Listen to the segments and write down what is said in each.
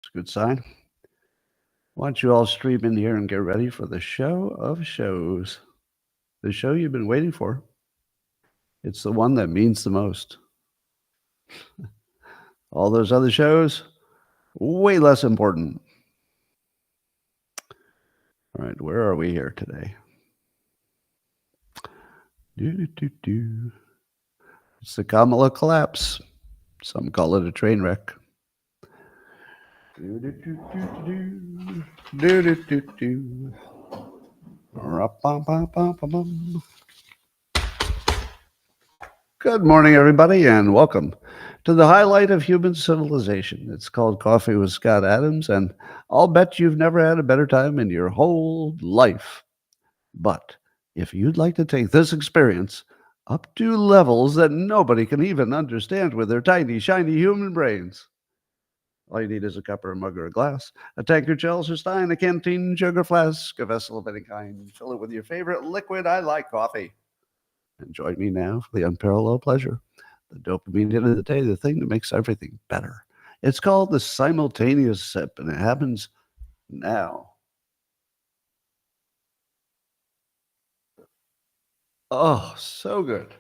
It's a good sign. Why don't you all stream in here and get ready for the show of shows? The show you've been waiting for. It's the one that means the most. All those other shows, way less important. All right, where are we here today? It's the Kamala Collapse. Some call it a train wreck. Good morning, everybody, and welcome to the highlight of human civilization. It's called Coffee with Scott Adams, and I'll bet you've never had a better time in your whole life. But if you'd like to take this experience up to levels that nobody can even understand with their tiny, shiny human brains, all you need is a cup or a mug or a glass, a tankard, chalice or stein, a canteen, sugar flask, a vessel of any kind. Fill it with your favorite liquid. I like coffee. And join me now for the unparalleled pleasure, the dopamine hit of the day, the thing that makes everything better. It's called the simultaneous sip, and it happens now. Oh, so good.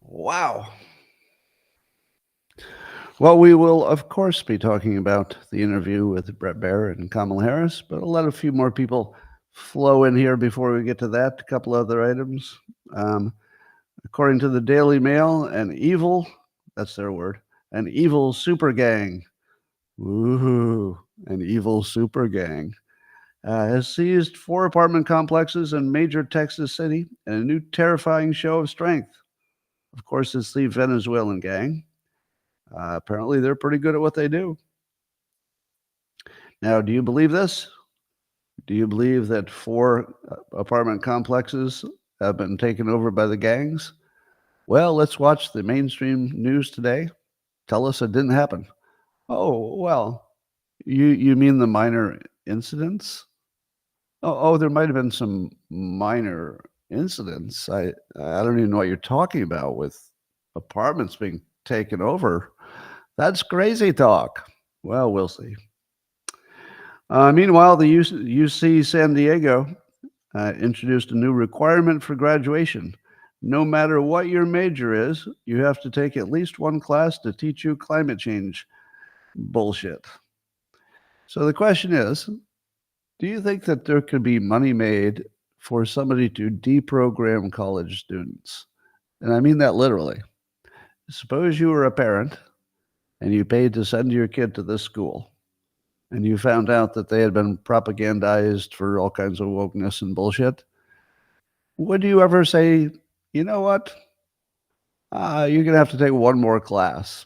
Wow. Well, we will, of course, be talking about the interview with Brett Baier and Kamala Harris, but I'll let a few more people flow in here before we get to that. A couple other items. According to the Daily Mail, that's their word, an evil super gang, woohoo, an evil super gang, has seized 4 apartment complexes in major Texas city in a new terrifying show of strength. Of course, it's the Venezuelan gang. Apparently, they're pretty good at what they do. Now, do you believe this? Do you believe that 4 apartment complexes have been taken over by the gangs? Well, let's watch the mainstream news today. Tell us it didn't happen. Oh, well, you mean the minor incidents? Oh, there might have been some minor incidents. I don't even know what you're talking about with apartments being taken over. That's crazy talk. Well, we'll see. Meanwhile, the UC San Diego introduced a new requirement for graduation. No matter what your major is, you have to take at least one class to teach you climate change bullshit. So the question is, do you think that there could be money made for somebody to deprogram college students? And I mean that literally. Suppose you were a parent and you paid to send your kid to this school, and you found out that they had been propagandized for all kinds of wokeness and bullshit. Would you ever say, you know what? You're going to have to take one more class.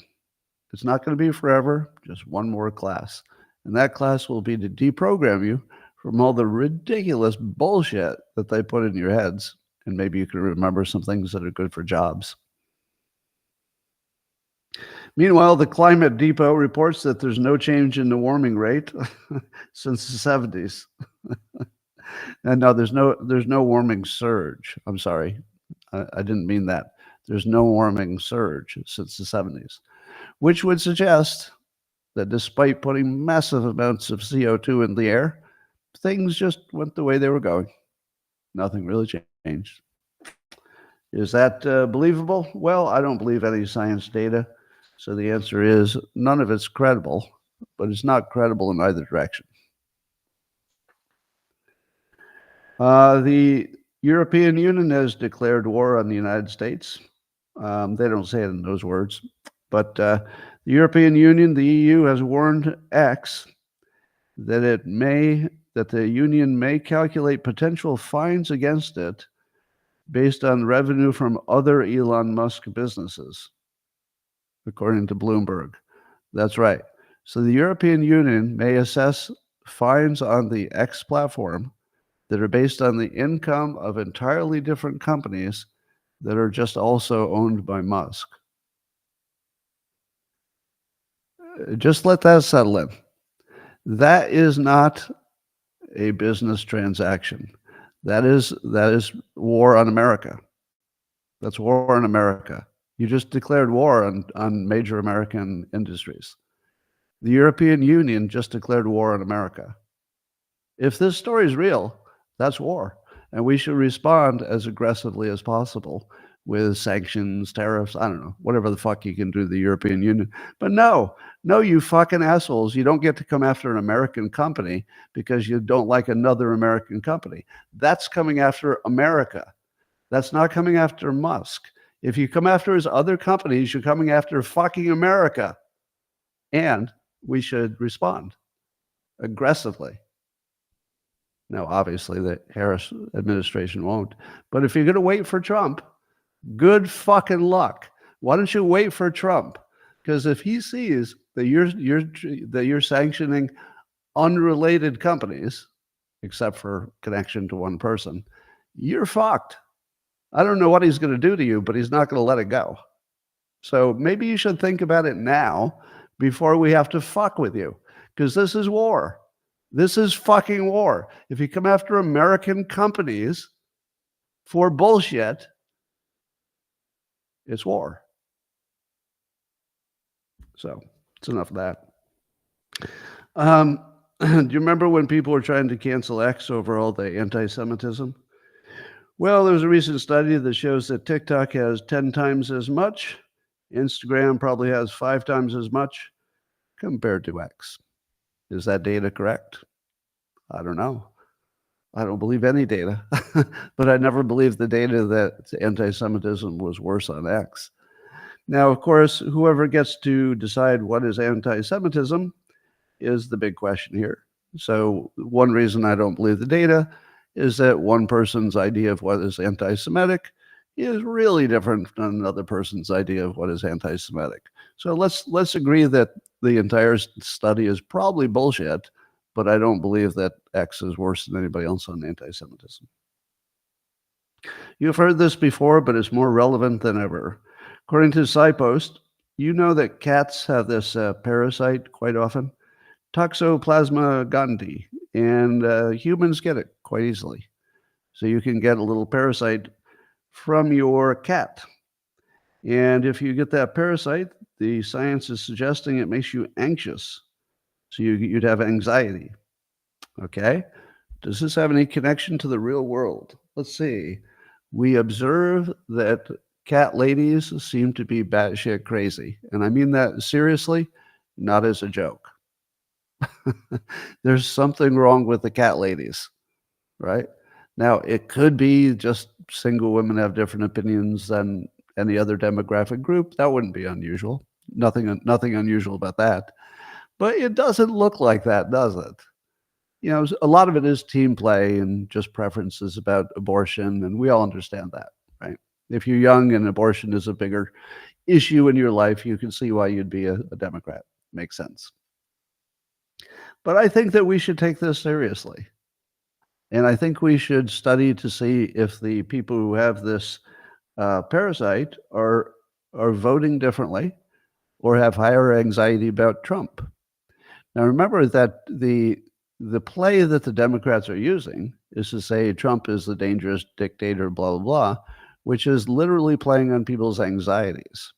It's not going to be forever, just one more class. And that class will be to deprogram you from all the ridiculous bullshit that they put in your heads. And maybe you can remember some things that are good for jobs. Meanwhile, the Climate Depot reports that there's no change in the warming rate since the 70s. And no, there's no warming surge. I'm sorry. I didn't mean that. There's no warming surge since the 70s, which would suggest that despite putting massive amounts of CO2 in the air, things just went the way they were going. Nothing really changed. Is that believable? Well, I don't believe any science data. So the answer is none of it's credible, but it's not credible in either direction. The European Union has declared war on the United States. They don't say it in those words, but the European Union, the EU, has warned X that the union may calculate potential fines against it based on revenue from other Elon Musk businesses, according to Bloomberg. That's right. So the European Union may assess fines on the X platform that are based on the income of entirely different companies that are just also owned by Musk. Just let that settle in. That is not a business transaction. That is war on America. That's war on America. You just declared war on major American industries. The European Union just declared war on America. If this story is real, that's war. And we should respond as aggressively as possible with sanctions, tariffs, I don't know, whatever the fuck you can do to the European Union. But no, you fucking assholes. You don't get to come after an American company because you don't like another American company. That's coming after America. That's not coming after Musk. If you come after his other companies, you're coming after fucking America. And we should respond aggressively. Now, obviously, the Harris administration won't. But if you're going to wait for Trump, good fucking luck. Why don't you wait for Trump? Because if he sees that you're sanctioning unrelated companies, except for connection to one person, you're fucked. I don't know what he's going to do to you, but he's not going to let it go. So maybe you should think about it now before we have to fuck with you, because this is war. This is fucking war. If you come after American companies for bullshit, it's war. So it's enough of that. Do you remember when people were trying to cancel X over all the anti-Semitism? Well, there's a recent study that shows that TikTok has 10 times as much. Instagram probably has 5 times as much compared to X. Is that data correct? I don't know. I don't believe any data, but I never believed the data that anti-Semitism was worse on X. Now, of course, whoever gets to decide what is anti-Semitism is the big question here. So one reason I don't believe the data is that one person's idea of what is anti-Semitic is really different than another person's idea of what is anti-Semitic. So let's agree that the entire study is probably bullshit, but I don't believe that X is worse than anybody else on anti-Semitism. You've heard this before, but it's more relevant than ever. According to SciPost, you know that cats have this parasite quite often, Toxoplasma gondii, and humans get it quite easily. So you can get a little parasite from your cat. And if you get that parasite, the science is suggesting it makes you anxious. So you'd have anxiety. Okay? Does this have any connection to the real world? Let's see. We observe that cat ladies seem to be batshit crazy. And I mean that seriously, not as a joke. There's something wrong with the cat ladies, right? Now, it could be just single women have different opinions than any other demographic group. That wouldn't be unusual. Nothing unusual about that. But it doesn't look like that, does it? You know, a lot of it is team play and just preferences about abortion, and we all understand that, right? If you're young and abortion is a bigger issue in your life, you can see why you'd be a Democrat. Makes sense. But I think that we should take this seriously. And I think we should study to see if the people who have this parasite are voting differently or have higher anxiety about Trump. Now, remember that the play that the Democrats are using is to say Trump is the dangerous dictator, blah, blah, blah, which is literally playing on people's anxieties.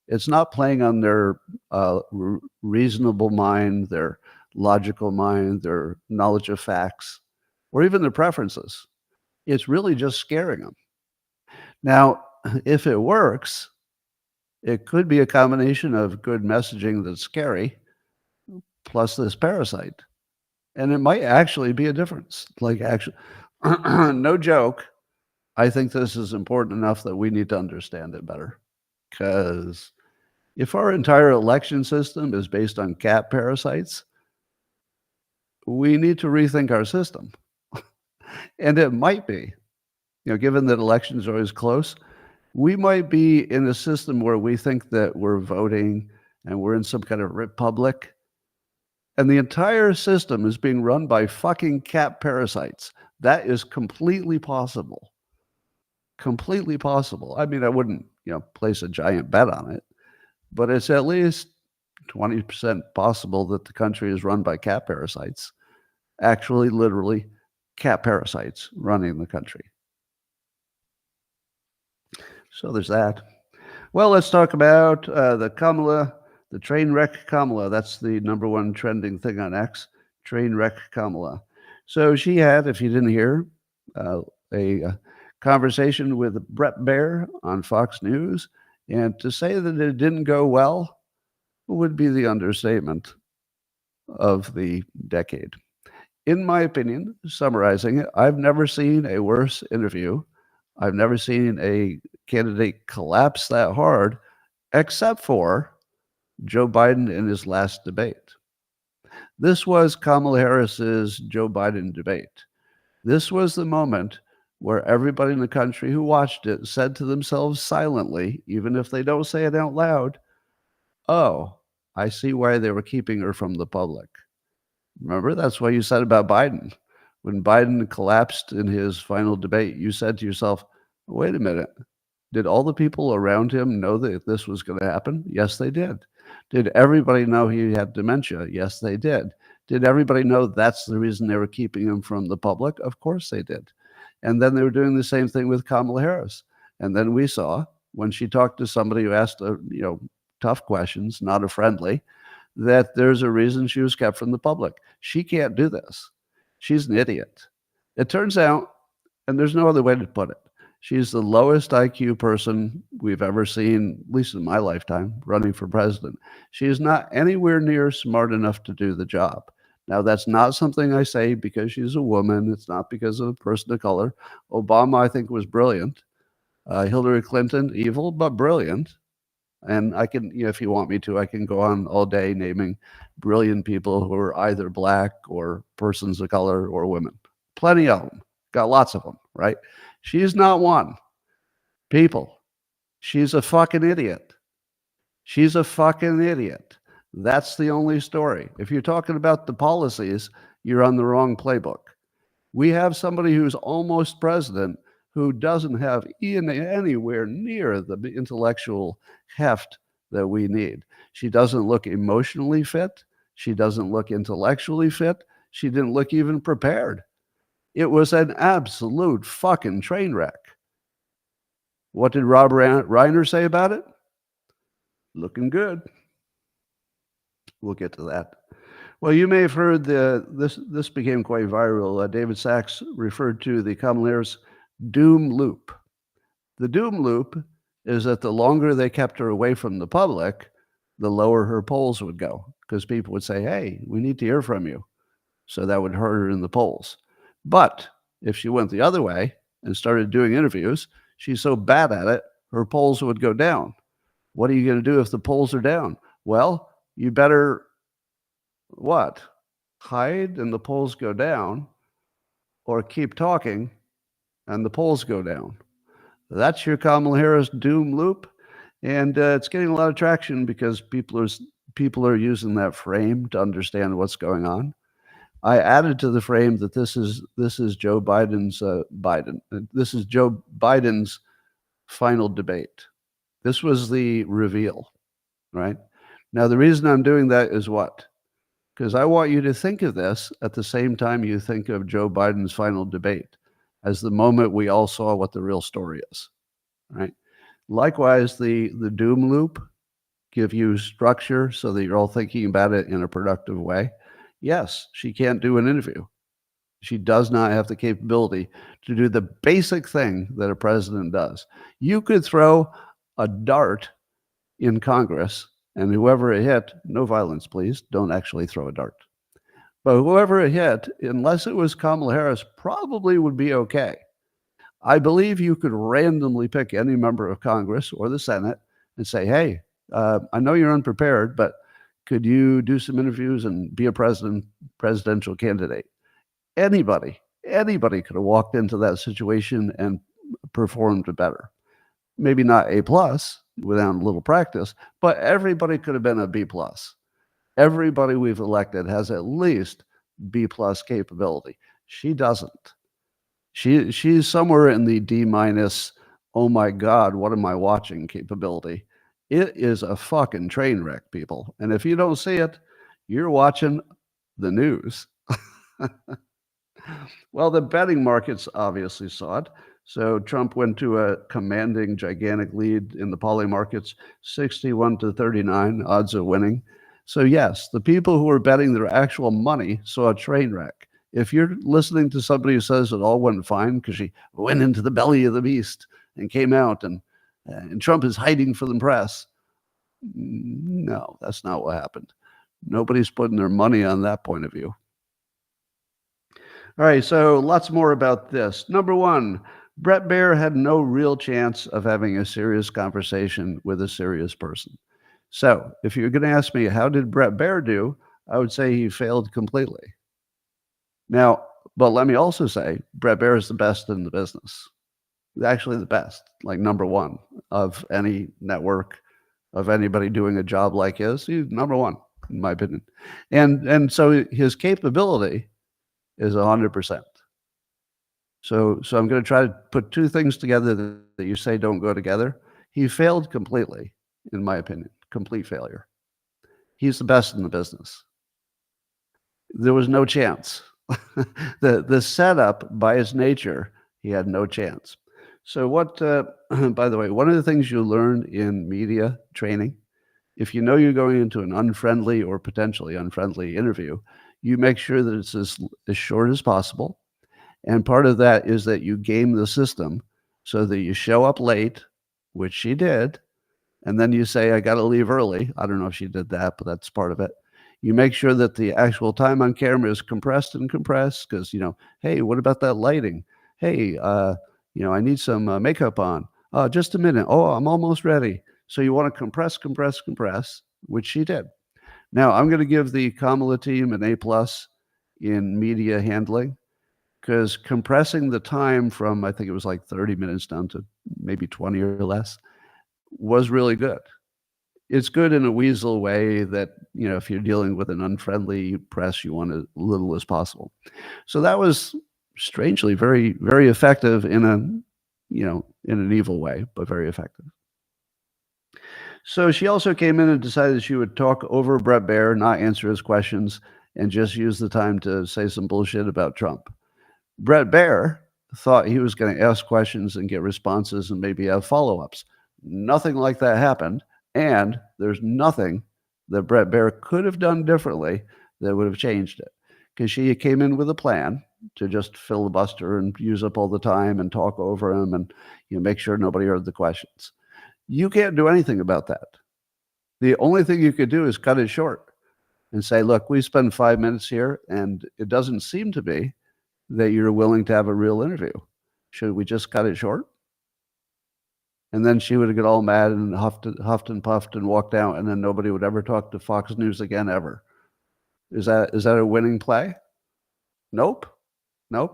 It's not playing on their reasonable mind, their logical mind, their knowledge of facts, or even their preferences. It's really just scaring them. Now, if it works, it could be a combination of good messaging that's scary plus this parasite. And it might actually be a difference. Like, actually, no joke, I think this is important enough that we need to understand it better. Because if our entire election system is based on cat parasites, we need to rethink our system. And it might be, given that elections are always close, we might be in a system where we think that we're voting and we're in some kind of republic, and the entire system is being run by fucking cat parasites. That is completely possible. Completely possible. I mean, I wouldn't, place a giant bet on it, but it's at least 20% possible that the country is run by cat parasites. Actually, literally, cat parasites running the country. So there's that. Well, let's talk about the The train wreck Kamala. That's the number one trending thing on X. Train wreck Kamala. So she had, if you didn't hear, a conversation with Brett Baier on Fox News. And to say that it didn't go well would be the understatement of the decade. In my opinion, summarizing it, I've never seen a worse interview. I've never seen a candidate collapse that hard, except for Joe Biden in his last debate. This was Kamala Harris's Joe Biden debate. This was the moment where everybody in the country who watched it said to themselves silently, even if they don't say it out loud, oh, I see why they were keeping her from the public. Remember, that's what you said about Biden. When Biden collapsed in his final debate, you said to yourself, wait a minute, did all the people around him know that this was going to happen? Yes, they did. Did everybody know he had dementia? Yes, they did. Did everybody know that's the reason they were keeping him from the public? Of course they did. And then they were doing the same thing with Kamala Harris. And then we saw when she talked to somebody who asked, tough questions, not a friendly, that there's a reason she was kept from the public. She can't do this. She's an idiot. It turns out, and there's no other way to put it, she's the lowest IQ person we've ever seen, at least in my lifetime, running for president. She is not anywhere near smart enough to do the job. Now, that's not something I say because she's a woman. It's not because of a person of color. Obama, I think, was brilliant. Hillary Clinton, evil, but brilliant. And I can, if you want me to, I can go on all day naming brilliant people who are either black or persons of color or women. Plenty of them. Got lots of them, right? She's not one. People, she's a fucking idiot. She's a fucking idiot. That's the only story. If you're talking about the policies, you're on the wrong playbook. We have somebody who's almost president who doesn't have anywhere near the intellectual heft that we need. She doesn't look emotionally fit. She doesn't look intellectually fit. She didn't look even prepared. It was an absolute fucking train wreck. What did Rob Reiner say about it? Looking good. We'll get to that. Well, you may have heard this became quite viral. David Sachs referred to the Kamala Harris doom loop. The doom loop is that the longer they kept her away from the public, the lower her polls would go, because people would say, hey, we need to hear from you. So that would hurt her in the polls. But if she went the other way and started doing interviews, she's so bad at it, her polls would go down. What are you going to do if the polls are down? Well, you better what? Hide and the polls go down, or keep talking and the polls go down. That's your Kamala Harris doom loop. And it's getting a lot of traction because people are using that frame to understand what's going on. I added to the frame that this is Joe Biden's This is Joe Biden's final debate. This was the reveal, right? Now, the reason I'm doing that is what? Because I want you to think of this at the same time you think of Joe Biden's final debate as the moment we all saw what the real story is, right? Likewise, the doom loop give you structure so that you're all thinking about it in a productive way. Yes, she can't do an interview. She does not have the capability to do the basic thing that a president does. You could throw a dart in Congress, and whoever it hit, no violence, please, don't actually throw a dart. But whoever it hit, unless it was Kamala Harris, probably would be okay. I believe you could randomly pick any member of Congress or the Senate and say, hey, I know you're unprepared, but could you do some interviews and be a presidential candidate? Anybody could have walked into that situation and performed better. Maybe not A+ without a little practice, but everybody could have been a B+. Everybody we've elected has at least B+ capability. She doesn't. She's somewhere in the D-, oh my God, what am I watching capability. It is a fucking train wreck, people. And if you don't see it, you're watching the news. Well, the betting markets obviously saw it. So Trump went to a commanding, gigantic lead in the poly markets, 61-39 odds of winning. So yes, the people who were betting their actual money saw a train wreck. If you're listening to somebody who says it all went fine because she went into the belly of the beast and came out and Trump is hiding from the press, no, that's not what happened. Nobody's putting their money on that point of view. All right, so lots more about this. Number one, Brett Baier had no real chance of having a serious conversation with a serious person. So if you're going to ask me, how did Brett Baier do? I would say he failed completely. Now, but let me also say, Brett Baier is the best in the business. Actually the best, like number one of any network, of anybody doing a job like his. He's number one, in my opinion. And so his capability is 100%. So I'm going to try to put two things together that you say don't go together. He failed completely, in my opinion, complete failure. He's the best in the business. There was no chance. The setup, by its nature, he had no chance. So what, by the way, one of the things you learn in media training, if you know you're going into an unfriendly or potentially unfriendly interview, you make sure that it's as short as possible. And part of that is that you game the system so that you show up late, which she did, and then you say, I got to leave early. I don't know if she did that, but that's part of it. You make sure that the actual time on camera is compressed because, hey, what about that lighting? Hey, I need some makeup on. Just a minute. Oh, I'm almost ready. So you want to compress, which she did. Now, I'm going to give the Kamala team an A+ in media handling, because compressing the time from, I think it was like 30 minutes down to maybe 20 or less, was really good. It's good in a weasel way that, if you're dealing with an unfriendly press, you want as little as possible. So that was strangely very, very effective in an evil way, but very effective. So she also came in and decided she would talk over Brett Baier, not answer his questions, and just use the time to say some bullshit about Trump. Brett Baier thought he was going to ask questions and get responses and maybe have follow-ups. Nothing like that happened, and there's nothing that Brett Baier could have done differently that would have changed it, because she came in with a plan to just filibuster and use up all the time and talk over him and make sure nobody heard the questions. You can't do anything about that. The only thing you could do is cut it short and say, look, we spend 5 minutes here, and it doesn't seem to be that you're willing to have a real interview. Should we just cut it short? And then she would get all mad and huffed and puffed and walked out, and then nobody would ever talk to Fox News again, ever. Is that a winning play? Nope.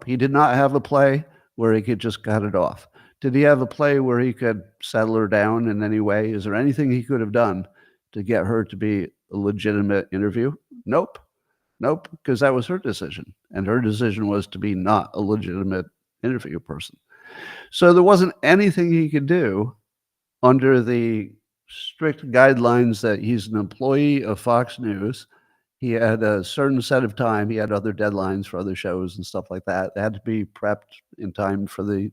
He did not have a play where he could just cut it off. Did he have a play where he could settle her down in any way? Is there anything he could have done to get her to be a legitimate interview? Nope, because that was her decision. And her decision was to be not a legitimate interview person. So there wasn't anything he could do under the strict guidelines that he's an employee of Fox News. He had a certain set of time. He had other deadlines for other shows and stuff like that. They had to be prepped in time for the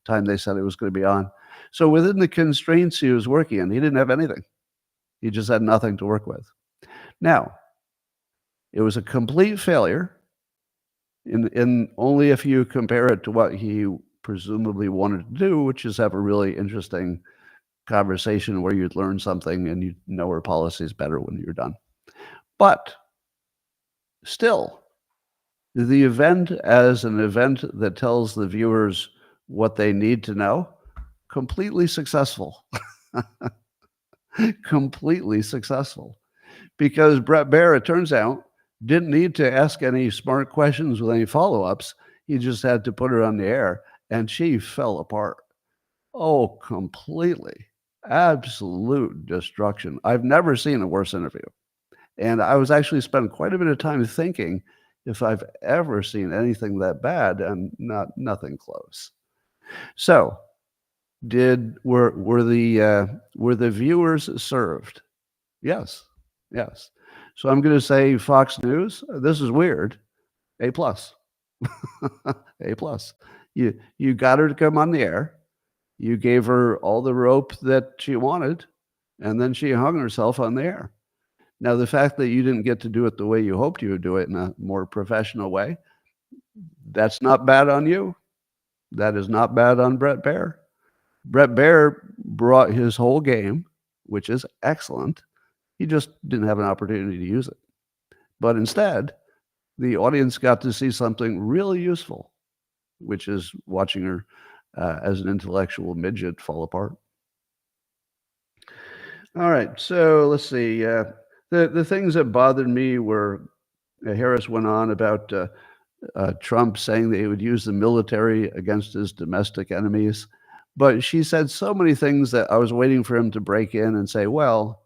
time they said it was going to be on. So within the constraints he was working in, he didn't have anything. He just had nothing to work with. Now, it was a complete failure in only if you compare it to what he presumably wanted to do, which is have a really interesting conversation where you'd learn something and you know her policies better when you're done. But still, the event as an event that tells the viewers what they need to know, completely successful. Completely successful. Because Brett Baier, it turns out, didn't need to ask any smart questions with any follow-ups. He just had to put her on the air, and she fell apart. Oh, completely. Absolute destruction. I've never seen a worse interview. And I was actually spending quite a bit of time thinking if I've ever seen anything that bad, and nothing close. So, were the viewers served? Yes. So I'm going to say Fox News. This is weird. A+. A+. You got her to come on the air. You gave her all the rope that she wanted, and then she hung herself on the air. Now, the fact that you didn't get to do it the way you hoped you would do it in a more professional way, that's not bad on you. That is not bad on Brett Baier. Brett Baier brought his whole game, which is excellent. He just didn't have an opportunity to use it. But instead, the audience got to see something really useful, which is watching her as an intellectual midget fall apart. All right, so let's see. The things that bothered me were Harris went on about Trump saying that he would use the military against his domestic enemies. But she said so many things that I was waiting for him to break in and say, well,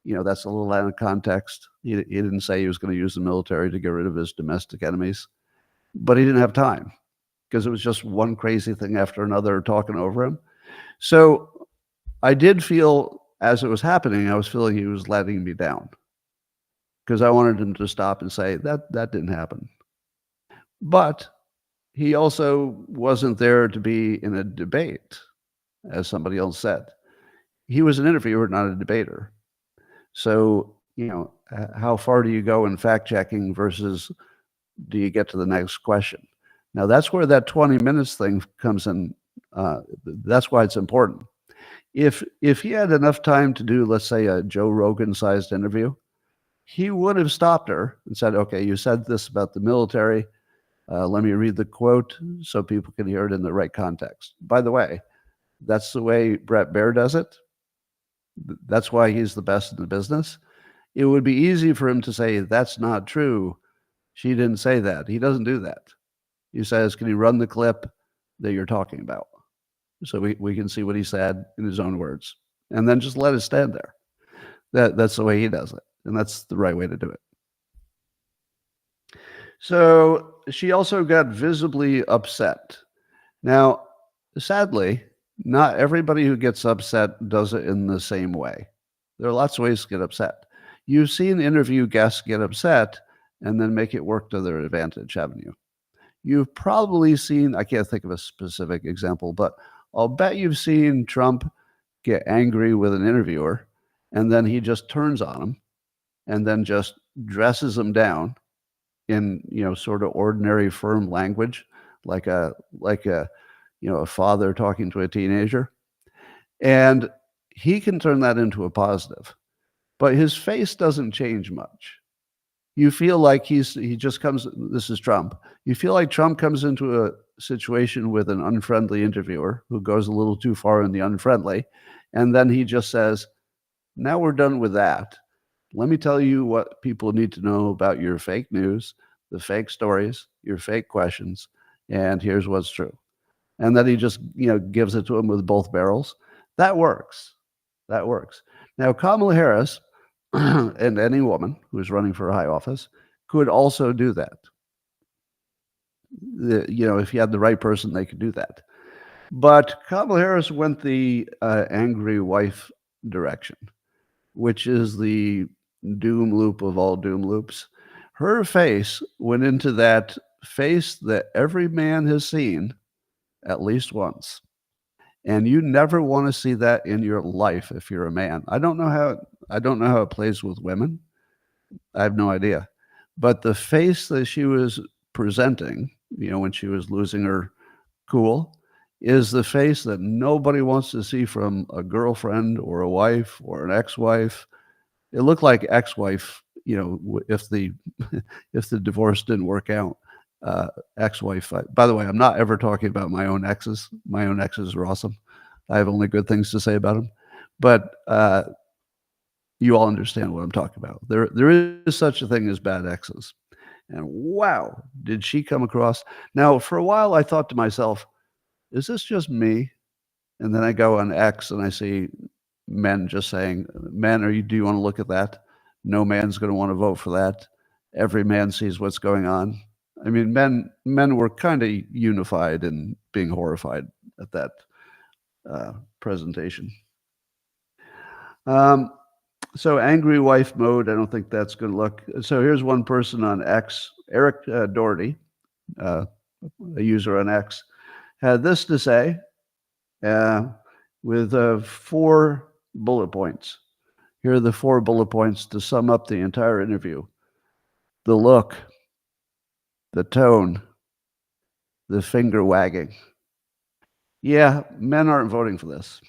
that's a little out of context. He didn't say he was going to use the military to get rid of his domestic enemies, but he didn't have time because it was just one crazy thing after another talking over him. So I did feel, as it was happening, I was feeling he was letting me down because I wanted him to stop and say, that didn't happen. But he also wasn't there to be in a debate, as somebody else said. He was an interviewer, not a debater. So, how far do you go in fact checking versus do you get to the next question? Now, that's where that 20 minutes thing comes in. That's why it's important. If he had enough time to do, let's say, a Joe Rogan-sized interview, he would have stopped her and said, okay, you said this about the military. Let me read the quote so people can hear it in the right context. By the way, that's the way Brett Baier does it. That's why he's the best in the business. It would be easy for him to say, that's not true. She didn't say that. He doesn't do that. He says, can you run the clip that you're talking about? So we can see what he said in his own words. And then just let it stand there. That's the way he does it. And that's the right way to do it. So she also got visibly upset. Now, sadly, not everybody who gets upset does it in the same way. There are lots of ways to get upset. You've seen interview guests get upset and then make it work to their advantage, haven't you? You've probably seen, I can't think of a specific example, but I'll bet you've seen Trump get angry with an interviewer and then he just turns on him and then just dresses him down in, sort of ordinary firm language, like a father talking to a teenager. And he can turn that into a positive, but his face doesn't change much. You feel like he just comes, this is Trump. You feel like Trump comes into a situation with an unfriendly interviewer who goes a little too far in the unfriendly. And then he just says, now we're done with that. Let me tell you what people need to know about your fake news, the fake stories, your fake questions, and here's what's true. And then he just, gives it to him with both barrels. That works. That works. Now, Kamala Harris and any woman who's running for a high office could also do that. If you had the right person, they could do that. But Kamala Harris went the angry wife direction, which is the doom loop of all doom loops. Her face went into that face that every man has seen at least once. And you never want to see that in your life if you're a man. I don't know how it plays with women. I have no idea. But the face that she was presenting, when she was losing her cool, is the face that nobody wants to see from a girlfriend or a wife or an ex-wife. It looked like ex-wife, if the if the divorce didn't work out. Ex-wife. By the way, I'm not ever talking about my own exes. My own exes are awesome. I have only good things to say about them. But you all understand what I'm talking about. There is such a thing as bad exes. And wow, did she come across. Now, for a while, I thought to myself, is this just me? And then I go on X and I see men just saying, men, do you want to look at that? No man's going to want to vote for that. Every man sees what's going on. I mean, men were kind of unified in being horrified at that presentation. So angry wife mode, I don't think that's going to look. So here's one person on X, Eric Doherty, a user on X. had this to say with 4 bullet points. Here are the 4 bullet points to sum up the entire interview. The look, the tone, the finger wagging. Yeah, men aren't voting for this.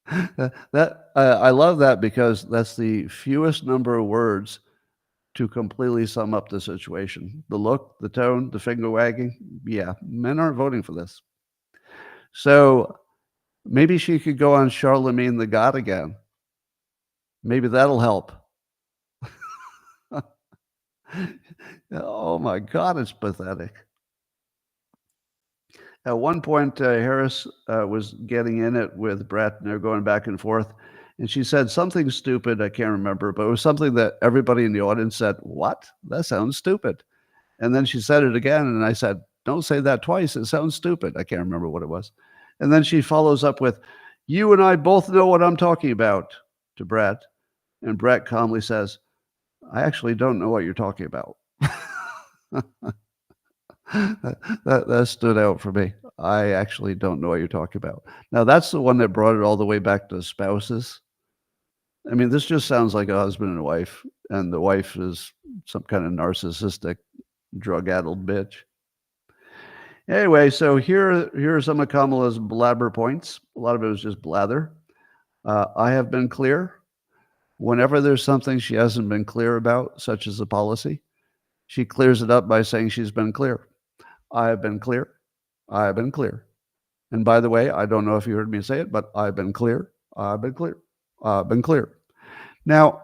I love that because that's the fewest number of words to completely sum up the situation. The look, the tone, the finger wagging. Yeah, men aren't voting for this. So maybe she could go on Charlemagne the God again. Maybe that'll help. Oh my God, it's pathetic. At one point, Harris was getting in it with Brett, and they're going back and forth. And she said something stupid. I can't remember, but it was something that everybody in the audience said, "What? That sounds stupid." And then she said it again, and I said, "Don't say that twice. It sounds stupid." I can't remember what it was. And then she follows up with, "You and I both know what I'm talking about," to Brett. And Brett calmly says, "I actually don't know what you're talking about." that stood out for me. I actually don't know what you're talking about. Now, that's the one that brought it all the way back to spouses. I mean, this just sounds like a husband and a wife, and the wife is some kind of narcissistic, drug-addled bitch. Anyway, so here are some of Kamala's blabber points. A lot of it was just blather. I have been clear. Whenever there's something she hasn't been clear about, such as a policy, she clears it up by saying she's been clear. I have been clear. I have been clear. And by the way, I don't know if you heard me say it, but I've been clear. I've been clear. I've been clear. Now,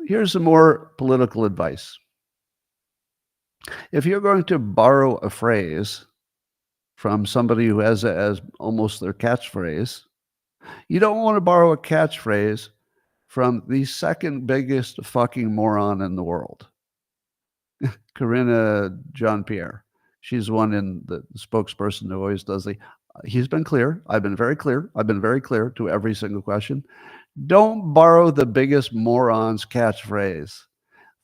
here's some more political advice. If you're going to borrow a phrase from somebody who has it as almost their catchphrase, you don't want to borrow a catchphrase from the second biggest fucking moron in the world, Karina Jean-Pierre. She's one in the spokesperson who always does he's been clear. I've been very clear. I've been very clear to every single question. Don't borrow the biggest moron's catchphrase.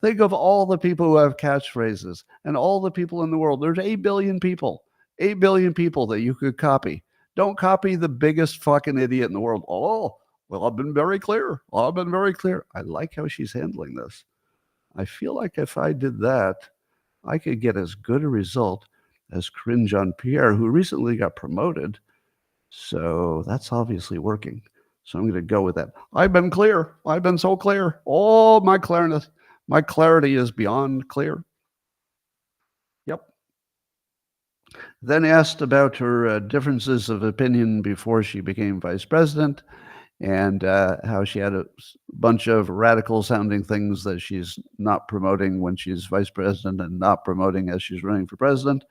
Think of all the people who have catchphrases and all the people in the world. There's 8 billion people. 8 billion people that you could copy. Don't copy the biggest fucking idiot in the world. Oh, well, I've been very clear. I've been very clear. I like how she's handling this. I feel like if I did that, I could get as good a result as Karine Jean-Pierre, who recently got promoted. So that's obviously working. So I'm going to go with that. I've been clear. I've been so clear. Oh, my clarity is beyond clear. Yep. Then asked about her differences of opinion before she became vice president, and how she had a bunch of radical sounding things that she's not promoting when she's vice president and not promoting as she's running for president.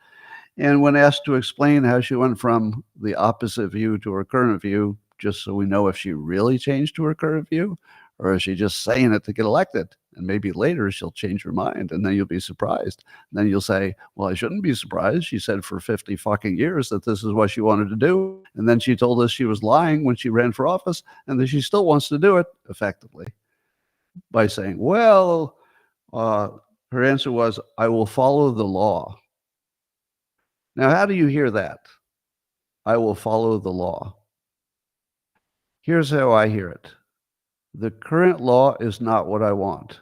And when asked to explain how she went from the opposite view to her current view, just so we know if she really changed to her current view, or is she just saying it to get elected? And maybe later she'll change her mind, and then you'll be surprised. And then you'll say, well, I shouldn't be surprised. She said for 50 fucking years that this is what she wanted to do. And then she told us she was lying when she ran for office, and that she still wants to do it effectively by saying, well, her answer was, I will follow the law. Now, how do you hear that? I will follow the law. Here's how I hear it. The current law is not what I want.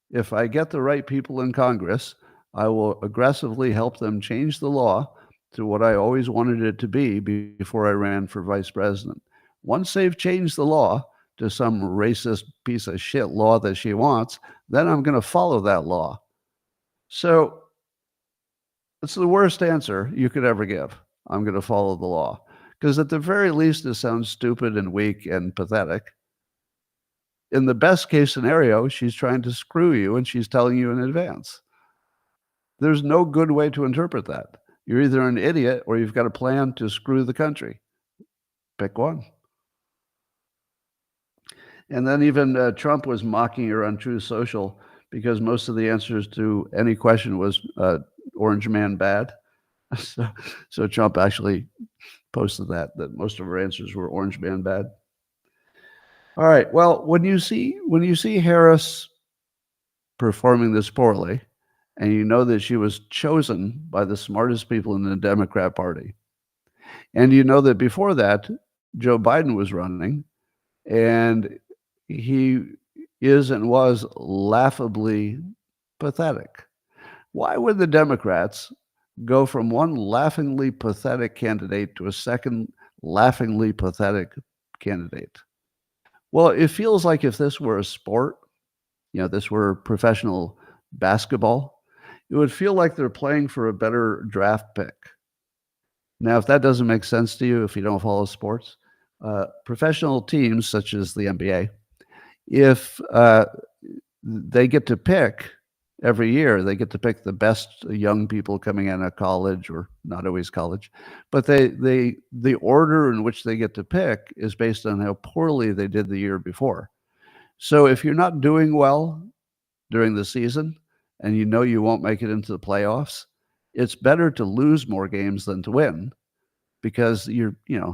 If I get the right people in Congress, I will aggressively help them change the law to what I always wanted it to be before I ran for vice president. Once they've changed the law to some racist piece of shit law that she wants, then I'm going to follow that law. So it's the worst answer you could ever give. I'm going to follow the law. Because at the very least, it sounds stupid and weak and pathetic. In the best case scenario, she's trying to screw you and she's telling you in advance. There's no good way to interpret that. You're either an idiot or you've got a plan to screw the country. Pick one. And then even Trump was mocking her on Truth Social because most of the answers to any question was orange man bad. So Trump actually posted that most of her answers were orange man bad. All right. Well, when you see Harris performing this poorly, and you know that she was chosen by the smartest people in the Democrat Party. And you know that before that, Joe Biden was running, and he is and was laughably pathetic. Why would the Democrats go from one laughingly pathetic candidate to a second laughingly pathetic candidate? Well, it feels like if this were a sport, this were professional basketball, it would feel like they're playing for a better draft pick. Now, if that doesn't make sense to you, if you don't follow sports, professional teams such as the NBA, if they get to pick every year, they get to pick the best young people coming out of college, or not always college, but the order in which they get to pick is based on how poorly they did the year before. So if you're not doing well during the season and you know you won't make it into the playoffs, it's better to lose more games than to win, because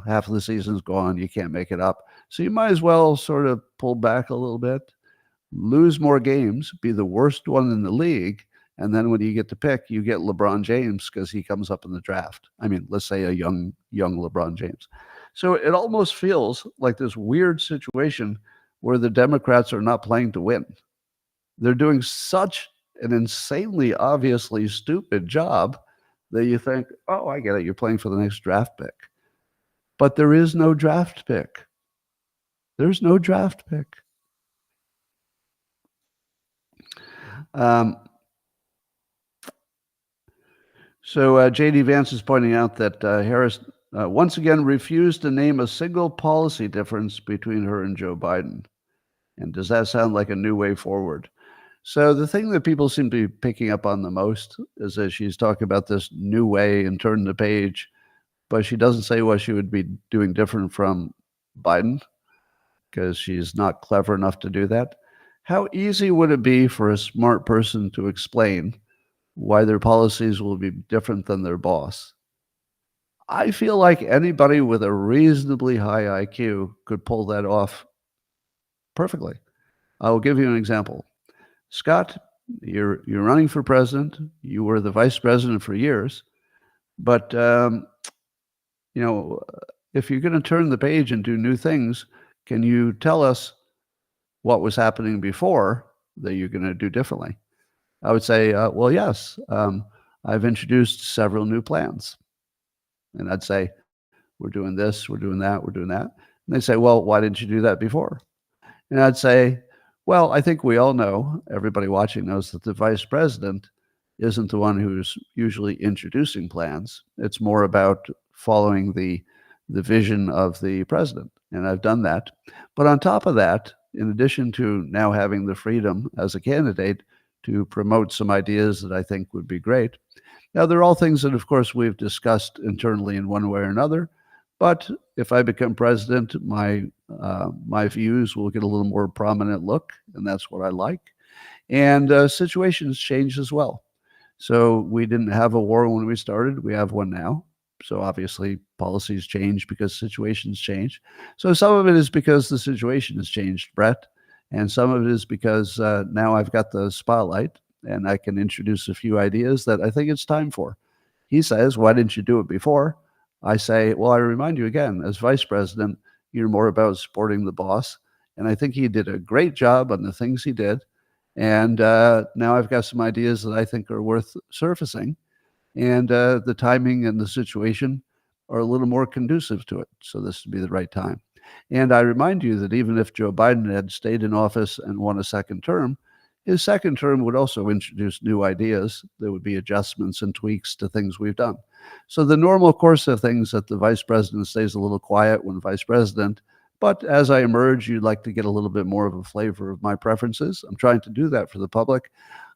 half of the season's gone, you can't make it up. So you might as well sort of pull back a little bit, lose more games, be the worst one in the league, and then when you get to pick, you get LeBron James because he comes up in the draft. I mean, let's say a young LeBron James. So it almost feels like this weird situation where the Democrats are not playing to win. They're doing such an insanely obviously stupid job that you think, oh, I get it, you're playing for the next draft pick. But there is no draft pick. There's no draft pick. So J.D. Vance is pointing out that Harris once again refused to name a single policy difference between her and Joe Biden. And does that sound like a new way forward? So the thing that people seem to be picking up on the most is that she's talking about this new way and turn the page, but she doesn't say what she would be doing different from Biden, because she's not clever enough to do that. How easy would it be for a smart person to explain why their policies will be different than their boss? I feel like anybody with a reasonably high IQ could pull that off perfectly. I will give you an example. Scott, you're running for president. You were the vice president for years, but if you're going to turn the page and do new things, can you tell us what was happening before that you're going to do differently? I would say, well, yes, I've introduced several new plans. And I'd say, we're doing this, we're doing that, we're doing that. And they'd say, well, why didn't you do that before? And I'd say, well, I think we all know, everybody watching knows, that the vice president isn't the one who's usually introducing plans. It's more about following the vision of the president. And I've done that. But on top of that, in addition to now having the freedom as a candidate to promote some ideas that I think would be great. Now, they're all things that, of course, we've discussed internally in one way or another. But if I become president, my views will get a little more prominent look, and that's what I like. And situations change as well. So we didn't have a war when we started. We have one now. So obviously policies change because situations change. So some of it is because the situation has changed, Brett. And some of it is because now I've got the spotlight and I can introduce a few ideas that I think it's time for. He says, why didn't you do it before? I say, well, I remind you again, as vice president, you're more about supporting the boss. And I think he did a great job on the things he did. And now I've got some ideas that I think are worth surfacing. And the timing and the situation are a little more conducive to it. So this would be the right time. And I remind you that even if Joe Biden had stayed in office and won a second term, his second term would also introduce new ideas. There would be adjustments and tweaks to things we've done. So the normal course of things that the vice president stays a little quiet when vice president, but as I emerge, you'd like to get a little bit more of a flavor of my preferences. I'm trying to do that for the public.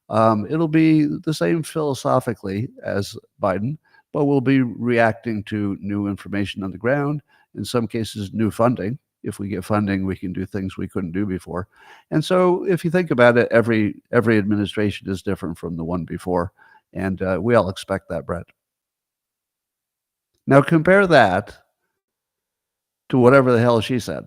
It'll be the same philosophically as Biden, but we'll be reacting to new information on the ground, in some cases, new funding. If we get funding, we can do things we couldn't do before. And so if you think about it, every administration is different from the one before. And we all expect that, Brett. Now compare that to whatever the hell she said.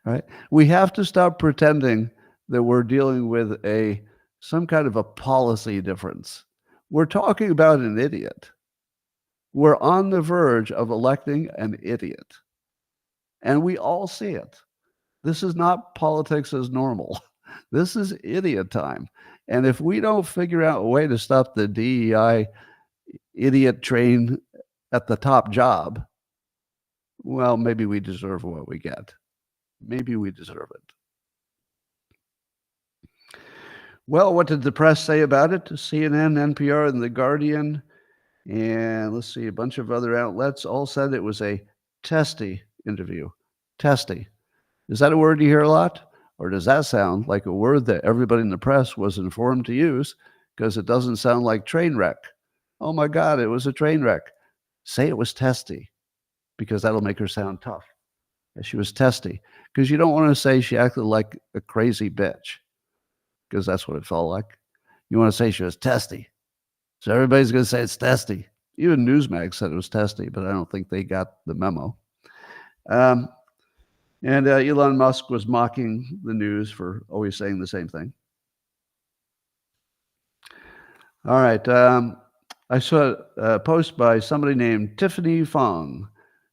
Right? We have to stop pretending that we're dealing with a some kind of a policy difference. We're talking about an idiot. We're on the verge of electing an idiot. And we all see it. This is not politics as normal. This is idiot time. And if we don't figure out a way to stop the DEI idiot train at the top job, well, maybe we deserve what we get. Maybe we deserve it. Well, what did the press say about it? CNN, NPR, and The Guardian, and let's see, a bunch of other outlets all said it was a testy interview. Testy. Is that a word you hear a lot? Or does that sound like a word that everybody in the press was informed to use because it doesn't sound like train wreck? Oh my God, it was a train wreck. Say it was testy because that'll make her sound tough. She was testy because you don't want to say she acted like a crazy bitch because that's what it felt like. You want to say she was testy. So everybody's going to say it's testy. Even Newsmax said it was testy, but I don't think they got the memo. And Elon Musk was mocking the news for always saying the same thing. All right. I saw a post by somebody named Tiffany Fong.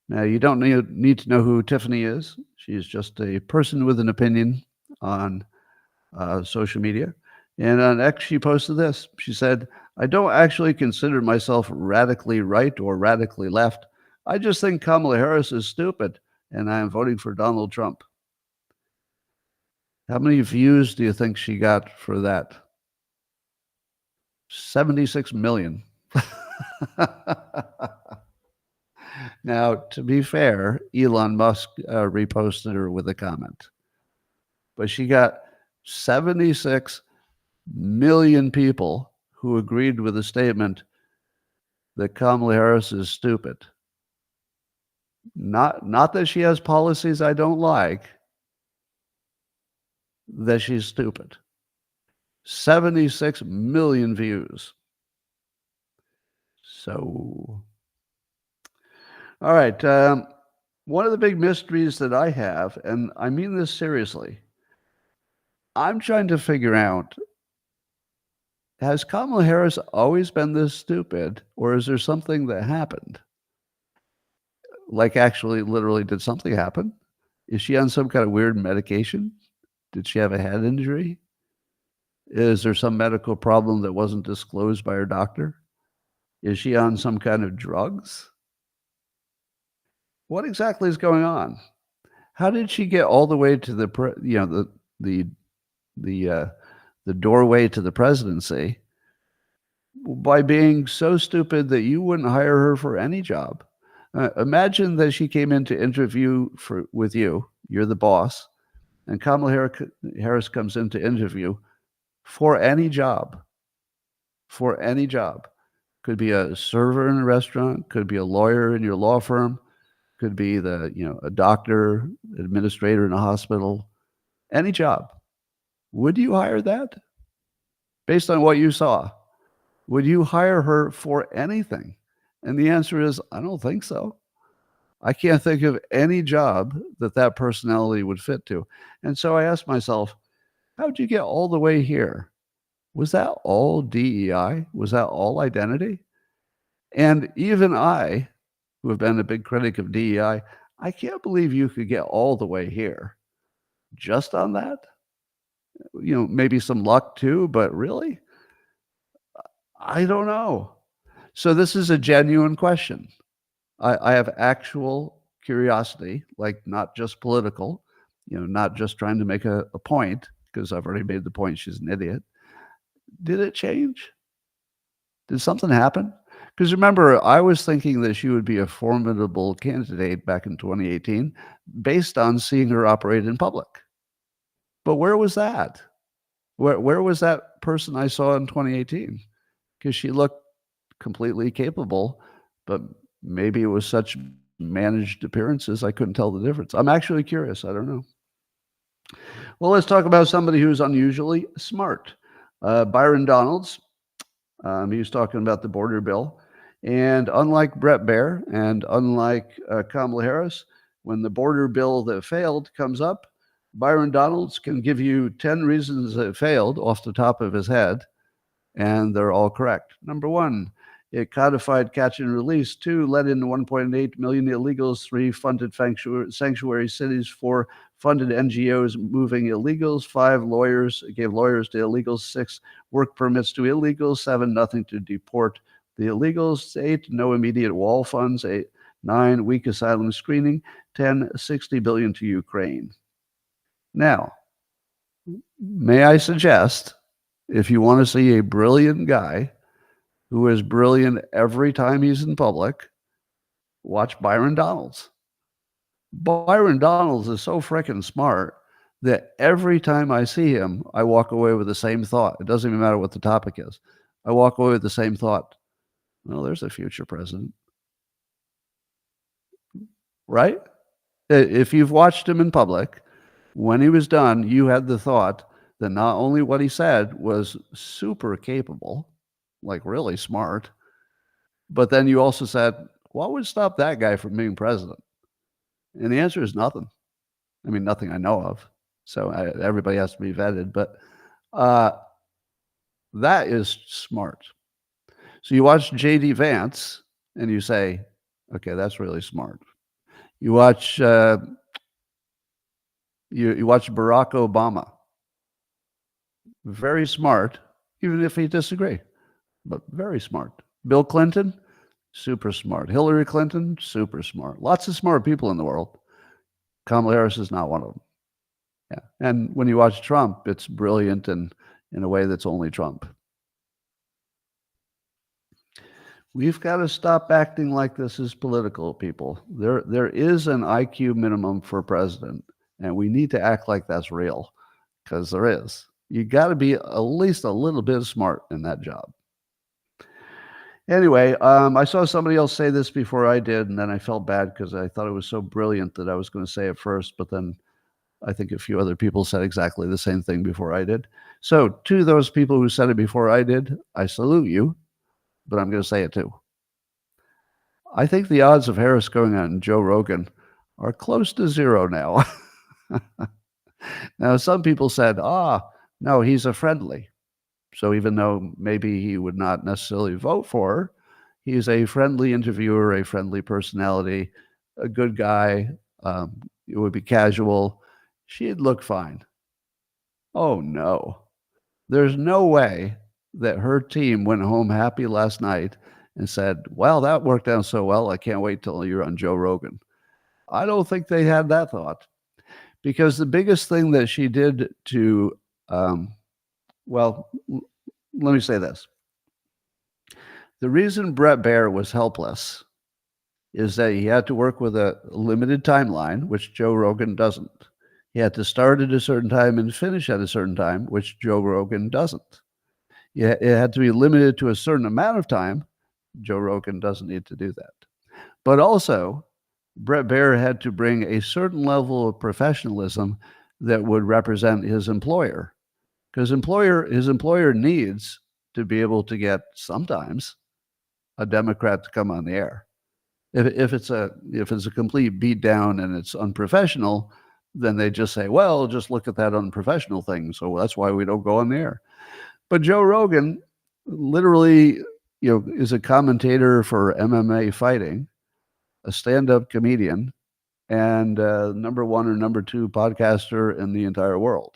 Now, you don't need to know who Tiffany is. She's just a person with an opinion on social media. And on X, she posted this. She said, I don't actually consider myself radically right or radically left. I just think Kamala Harris is stupid, and I am voting for Donald Trump. How many views do you think she got for that? 76 million. Now, to be fair, Elon Musk reposted her with a comment. But she got 76 million people who agreed with the statement that Kamala Harris is stupid. Not that she has policies I don't like, that she's stupid. 76 million views. So, all right. One of the big mysteries that I have, and I mean this seriously, I'm trying to figure out, has Kamala Harris always been this stupid, or is there something that happened? Like actually, literally, did something happen? Is she on some kind of weird medication? Did she have a head injury? Is there some medical problem that wasn't disclosed by her doctor? Is she on some kind of drugs? What exactly is going on? How did she get all the way to the doorway to the presidency by being so stupid that you wouldn't hire her for any job? Imagine that she came in to interview with you. You're the boss, and Kamala Harris comes in to interview for any job. For any job. Could be a server in a restaurant, could be a lawyer in your law firm, could be a doctor, administrator in a hospital, any job. Would you hire that? Based on what you saw, would you hire her for anything? And the answer is, I don't think so. I can't think of any job that personality would fit to. And so I asked myself, how'd you get all the way here? Was that all DEI? Was that all identity? And even I, who have been a big critic of DEI, I can't believe you could get all the way here just on that. Maybe some luck too, but really? I don't know. So this is a genuine question. I have actual curiosity, like not just political, not just trying to make a point, because I've already made the point she's an idiot. Did it change? Did something happen? Because remember, I was thinking that she would be a formidable candidate back in 2018 based on seeing her operate in public. But where was that? Where was that person I saw in 2018? Because she looked completely capable, but maybe it was such managed appearances I couldn't tell the difference. I'm actually curious. I don't know. Well, let's talk about somebody who's unusually smart. Byron Donalds. He was talking about the border bill. And unlike Brett Baier and unlike Kamala Harris, when the border bill that failed comes up, Byron Donalds can give you 10 reasons it failed off the top of his head, and they're all correct. Number one, it codified catch and release. 2, let in 1.8 million illegals. 3, funded sanctuary cities. 4, funded NGOs moving illegals. 5, gave lawyers to illegals. 6, work permits to illegals. 7, nothing to deport the illegals. 8, no immediate wall funds. 8, 9, weak asylum screening. 10, 60 billion to Ukraine. Now, may I suggest, if you want to see a brilliant guy who is brilliant every time he's in public, watch Byron Donalds. Byron Donalds is so freaking smart that every time I see him, I walk away with the same thought. It doesn't even matter what the topic is. I walk away with the same thought. Well, there's a future president. Right? If you've watched him in public, when he was done, you had the thought that not only what he said was super capable, like really smart, but then you also said, what would stop that guy from being president? And the answer is nothing. I mean, nothing I know of. So everybody has to be vetted, but that is smart. So you watch J.D. Vance and you say, okay, that's really smart. You watch you watch Barack Obama. Very smart, even if you disagree, but very smart. Bill Clinton, super smart. Hillary Clinton, super smart. Lots of smart people in the world. Kamala Harris is not one of them. Yeah. And when you watch Trump, it's brilliant and in a way that's only Trump. We've got to stop acting like this is political, people. There is an IQ minimum for president, and we need to act like that's real, because there is. You got to be at least a little bit smart in that job. Anyway, I saw somebody else say this before I did, and then I felt bad because I thought it was so brilliant that I was going to say it first, but then I think a few other people said exactly the same thing before I did. So to those people who said it before I did, I salute you, but I'm going to say it too. I think the odds of Harris going on Joe Rogan are close to zero now. Now, some people said, no, he's a friendly. So even though maybe he would not necessarily vote for her, he's a friendly interviewer, a friendly personality, a good guy. It would be casual. She'd look fine. Oh, no. There's no way that her team went home happy last night and said, well, that worked out so well, I can't wait till you're on Joe Rogan. I don't think they had that thought, because the biggest thing that she did to, well, let me say this. The reason Brett Baier was helpless is that he had to work with a limited timeline, which Joe Rogan doesn't. He had to start at a certain time and finish at a certain time, which Joe Rogan doesn't. It had to be limited to a certain amount of time. Joe Rogan doesn't need to do that. But also, Brett Baier had to bring a certain level of professionalism that would represent his employer, because his employer needs to be able to get sometimes a Democrat to come on the air. If it's a complete beatdown and it's unprofessional, then they just say, well, just look at that unprofessional thing, so that's why we don't go on the air. But Joe Rogan literally, is a commentator for MMA fighting, a stand-up comedian, and number 1 or number 2 podcaster in the entire world.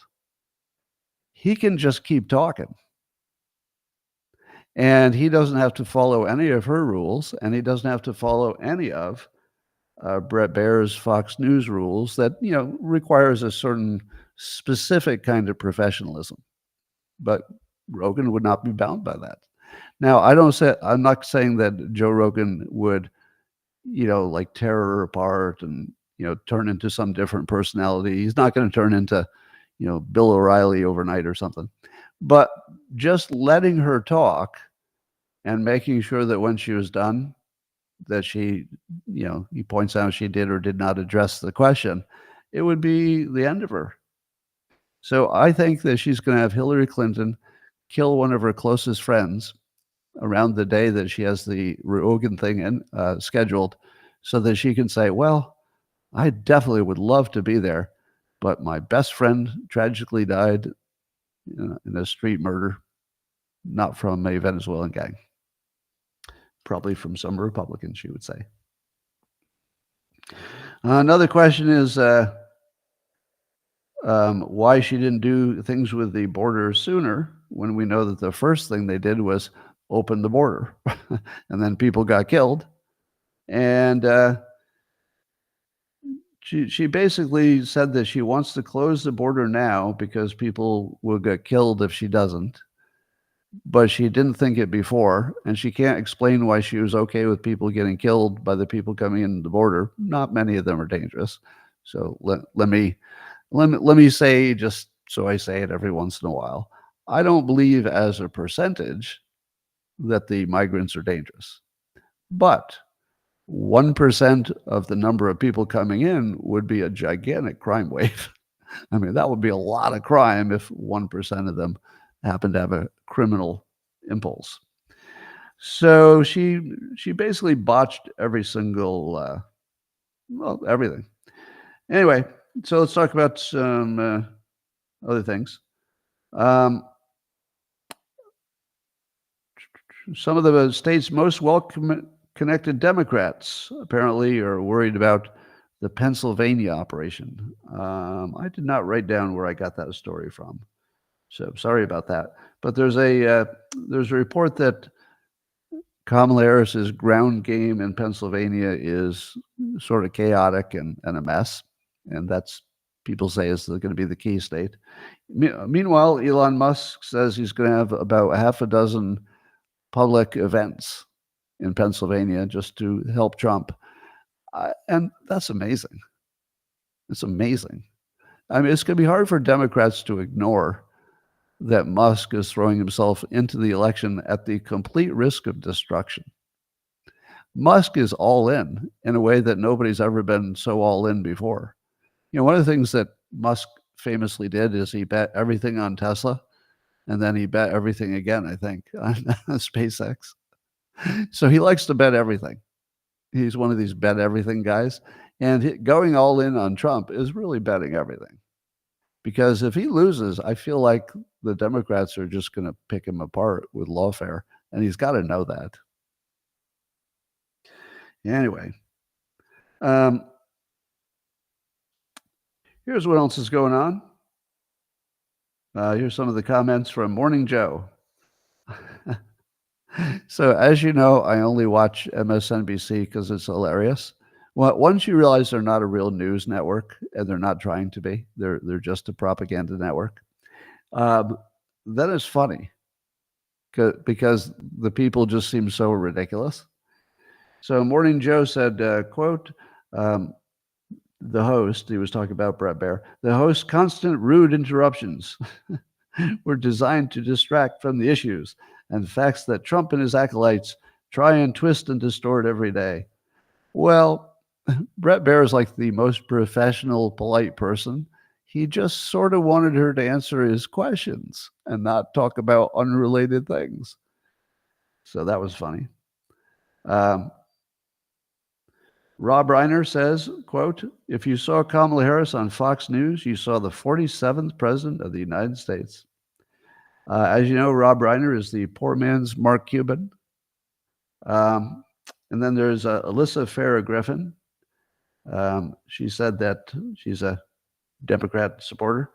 He can just keep talking. And he doesn't have to follow any of her rules, and he doesn't have to follow any of Brett Baier's Fox News rules that, requires a certain specific kind of professionalism. But Rogan would not be bound by that. Now, I'm not saying that Joe Rogan would, like tear her apart and, turn into some different personality. He's not going to turn into, Bill O'Reilly overnight or something. But just letting her talk and making sure that when she was done, that she, he points out she did or did not address the question, it would be the end of her. So I think that she's going to have Hillary Clinton kill one of her closest friends around the day that she has the Rogan thing scheduled, so that she can say, well, I definitely would love to be there, but my best friend tragically died in a street murder, not from a Venezuelan gang. Probably from some Republicans, she would say. Another question is why she didn't do things with the border sooner, when we know that the first thing they did was open the border and then people got killed. And she basically said that she wants to close the border now because people will get killed if she doesn't. But she didn't think it before, and she can't explain why she was okay with people getting killed by the people coming in the border. Not many of them are dangerous. So let me say, just so I say it every once in a while, I don't believe as a percentage that the migrants are dangerous. But 1% of the number of people coming in would be a gigantic crime wave. I mean, that would be a lot of crime if 1% of them happen to have a criminal impulse. So she basically botched every single, everything. Anyway, so let's talk about some other things. Some of the state's most well-connected Democrats apparently are worried about the Pennsylvania operation. I did not write down where I got that story from, so sorry about that. But there's a report that Kamala Harris's ground game in Pennsylvania is sort of chaotic and a mess, and that's, people say, is going to be the key state. Meanwhile, Elon Musk says he's going to have about half a dozen public events in Pennsylvania just to help Trump. And that's amazing. It's amazing. I mean, it's going to be hard for Democrats to ignore that Musk is throwing himself into the election at the complete risk of destruction. Musk is all in a way that nobody's ever been so all in before. You know, one of the things that Musk famously did is he bet everything on Tesla, and then he bet everything again, I think, on SpaceX. So he likes to bet everything. He's one of these bet everything guys. And going all in on Trump is really betting everything. Because if he loses, I feel like the Democrats are just going to pick him apart with lawfare. And he's got to know that. Anyway, here's what else is going on. Here's some of the comments from Morning Joe. So, as you know, I only watch MSNBC because it's hilarious. Well, once you realize they're not a real news network, and they're not trying to be, they're just a propaganda network, then it's funny because the people just seem so ridiculous. So Morning Joe said, quote, the host, he was talking about Brett Baier, the host's constant rude interruptions were designed to distract from the issues and facts that Trump and his acolytes try and twist and distort every day. Well, Brett Baier is like the most professional, polite person. He just sort of wanted her to answer his questions and not talk about unrelated things. So that was funny. Rob Reiner says, quote, if you saw Kamala Harris on Fox News, you saw the 47th president of the United States. As you know, Rob Reiner is the poor man's Mark Cuban. And then there's Alyssa Farah Griffin. She said that she's a Democrat supporter.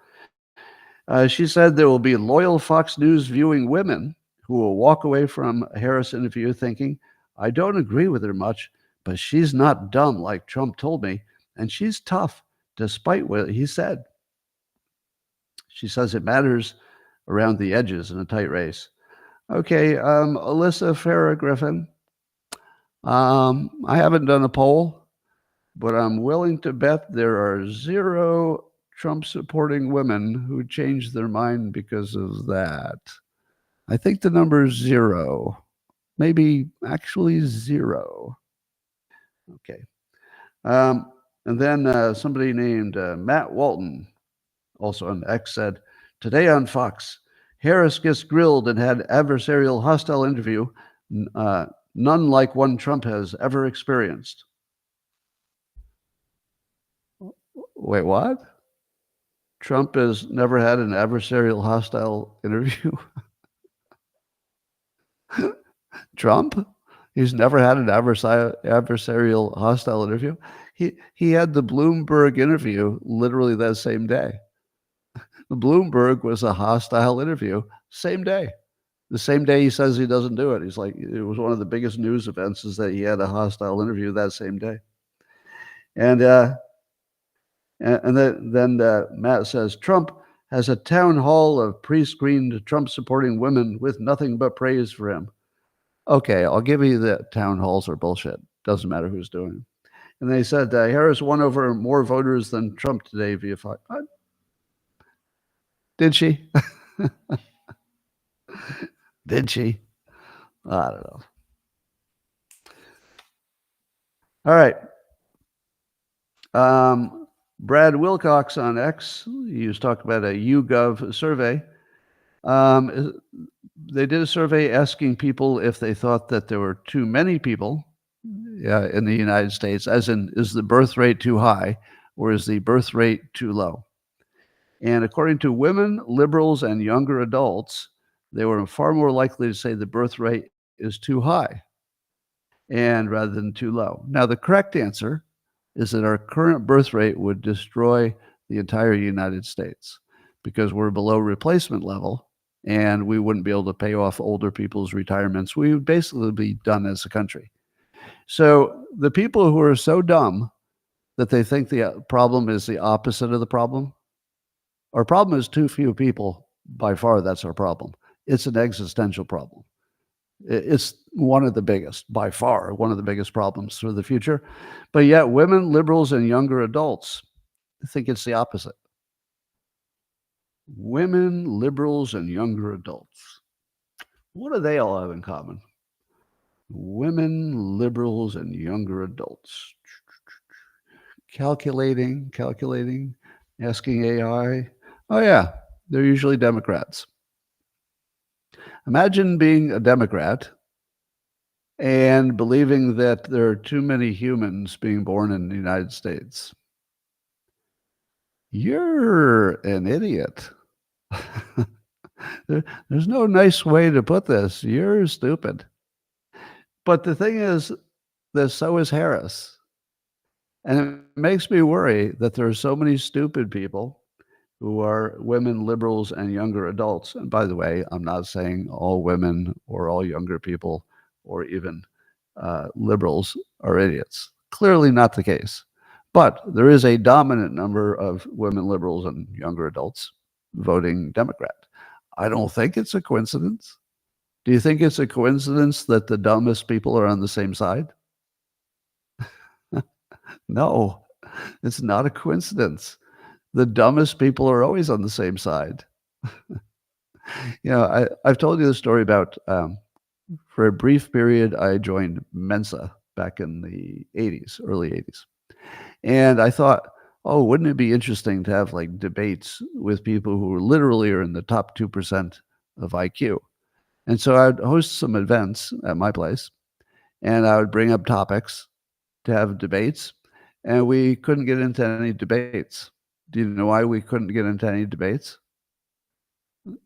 She said there will be loyal Fox News viewing women who will walk away from a Harris interview thinking, I don't agree with her much, but she's not dumb like Trump told me, and she's tough despite what he said. She says it matters around the edges in a tight race. Okay, Alyssa Farah Griffin. I haven't done a poll, but I'm willing to bet there are 0 Trump-supporting women who changed their mind because of that. I think the number is 0. Maybe actually 0. Okay. And then somebody named Matt Walton, also on X, said, today on Fox, Harris gets grilled and had adversarial hostile interview, none like one Trump has ever experienced. Wait, what? Trump has never had an adversarial hostile interview. Trump? He's never had an adversarial hostile interview. He had the Bloomberg interview literally that same day. The Bloomberg was a hostile interview, same day. The same day he says he doesn't do it. He's like, it was one of the biggest news events is that he had a hostile interview that same day. And then Matt says, Trump has a town hall of pre-screened Trump-supporting women with nothing but praise for him. Okay, I'll give you that town halls are bullshit. Doesn't matter who's doing them. And they said Harris won over more voters than Trump today via Fox. Did she? Did she? I don't know. All right. Brad Wilcox on X, he was talking about a YouGov survey. They did a survey asking people if they thought that there were too many people in the United States, as in, is the birth rate too high or is the birth rate too low? And according to women, liberals, and younger adults, they were far more likely to say the birth rate is too high and rather than too low. Now, the correct answer is that our current birth rate would destroy the entire United States because we're below replacement level and we wouldn't be able to pay off older people's retirements. We would basically be done as a country. So the people who are so dumb that they think the problem is the opposite of the problem, our problem is too few people. By far, that's our problem. It's an existential problem. It's one of the biggest, by far, one of the biggest problems for the future. But yet women, liberals, and younger adults think it's the opposite. Women, liberals, and younger adults. What do they all have in common? Women, liberals, and younger adults. Calculating, asking AI. Oh, yeah, they're usually Democrats. Imagine being a Democrat and believing that there are too many humans being born in the United States. You're an idiot. There's no nice way to put this. You're stupid. But the thing is that so is Harris. And it makes me worry that there are so many stupid people who are women, liberals, and younger adults. And by the way, I'm not saying all women or all younger people or even liberals are idiots. Clearly not the case. But there is a dominant number of women, liberals, and younger adults voting Democrat. I don't think it's a coincidence. Do you think it's a coincidence that the dumbest people are on the same side? No, it's not a coincidence. The dumbest people are always on the same side. I've told you the story about, for a brief period, I joined Mensa back in the 80s, early 80s. And I thought, oh, wouldn't it be interesting to have like debates with people who literally are in the top 2% of IQ? And so I'd host some events at my place, and I would bring up topics to have debates, and we couldn't get into any debates. Do you know why we couldn't get into any debates?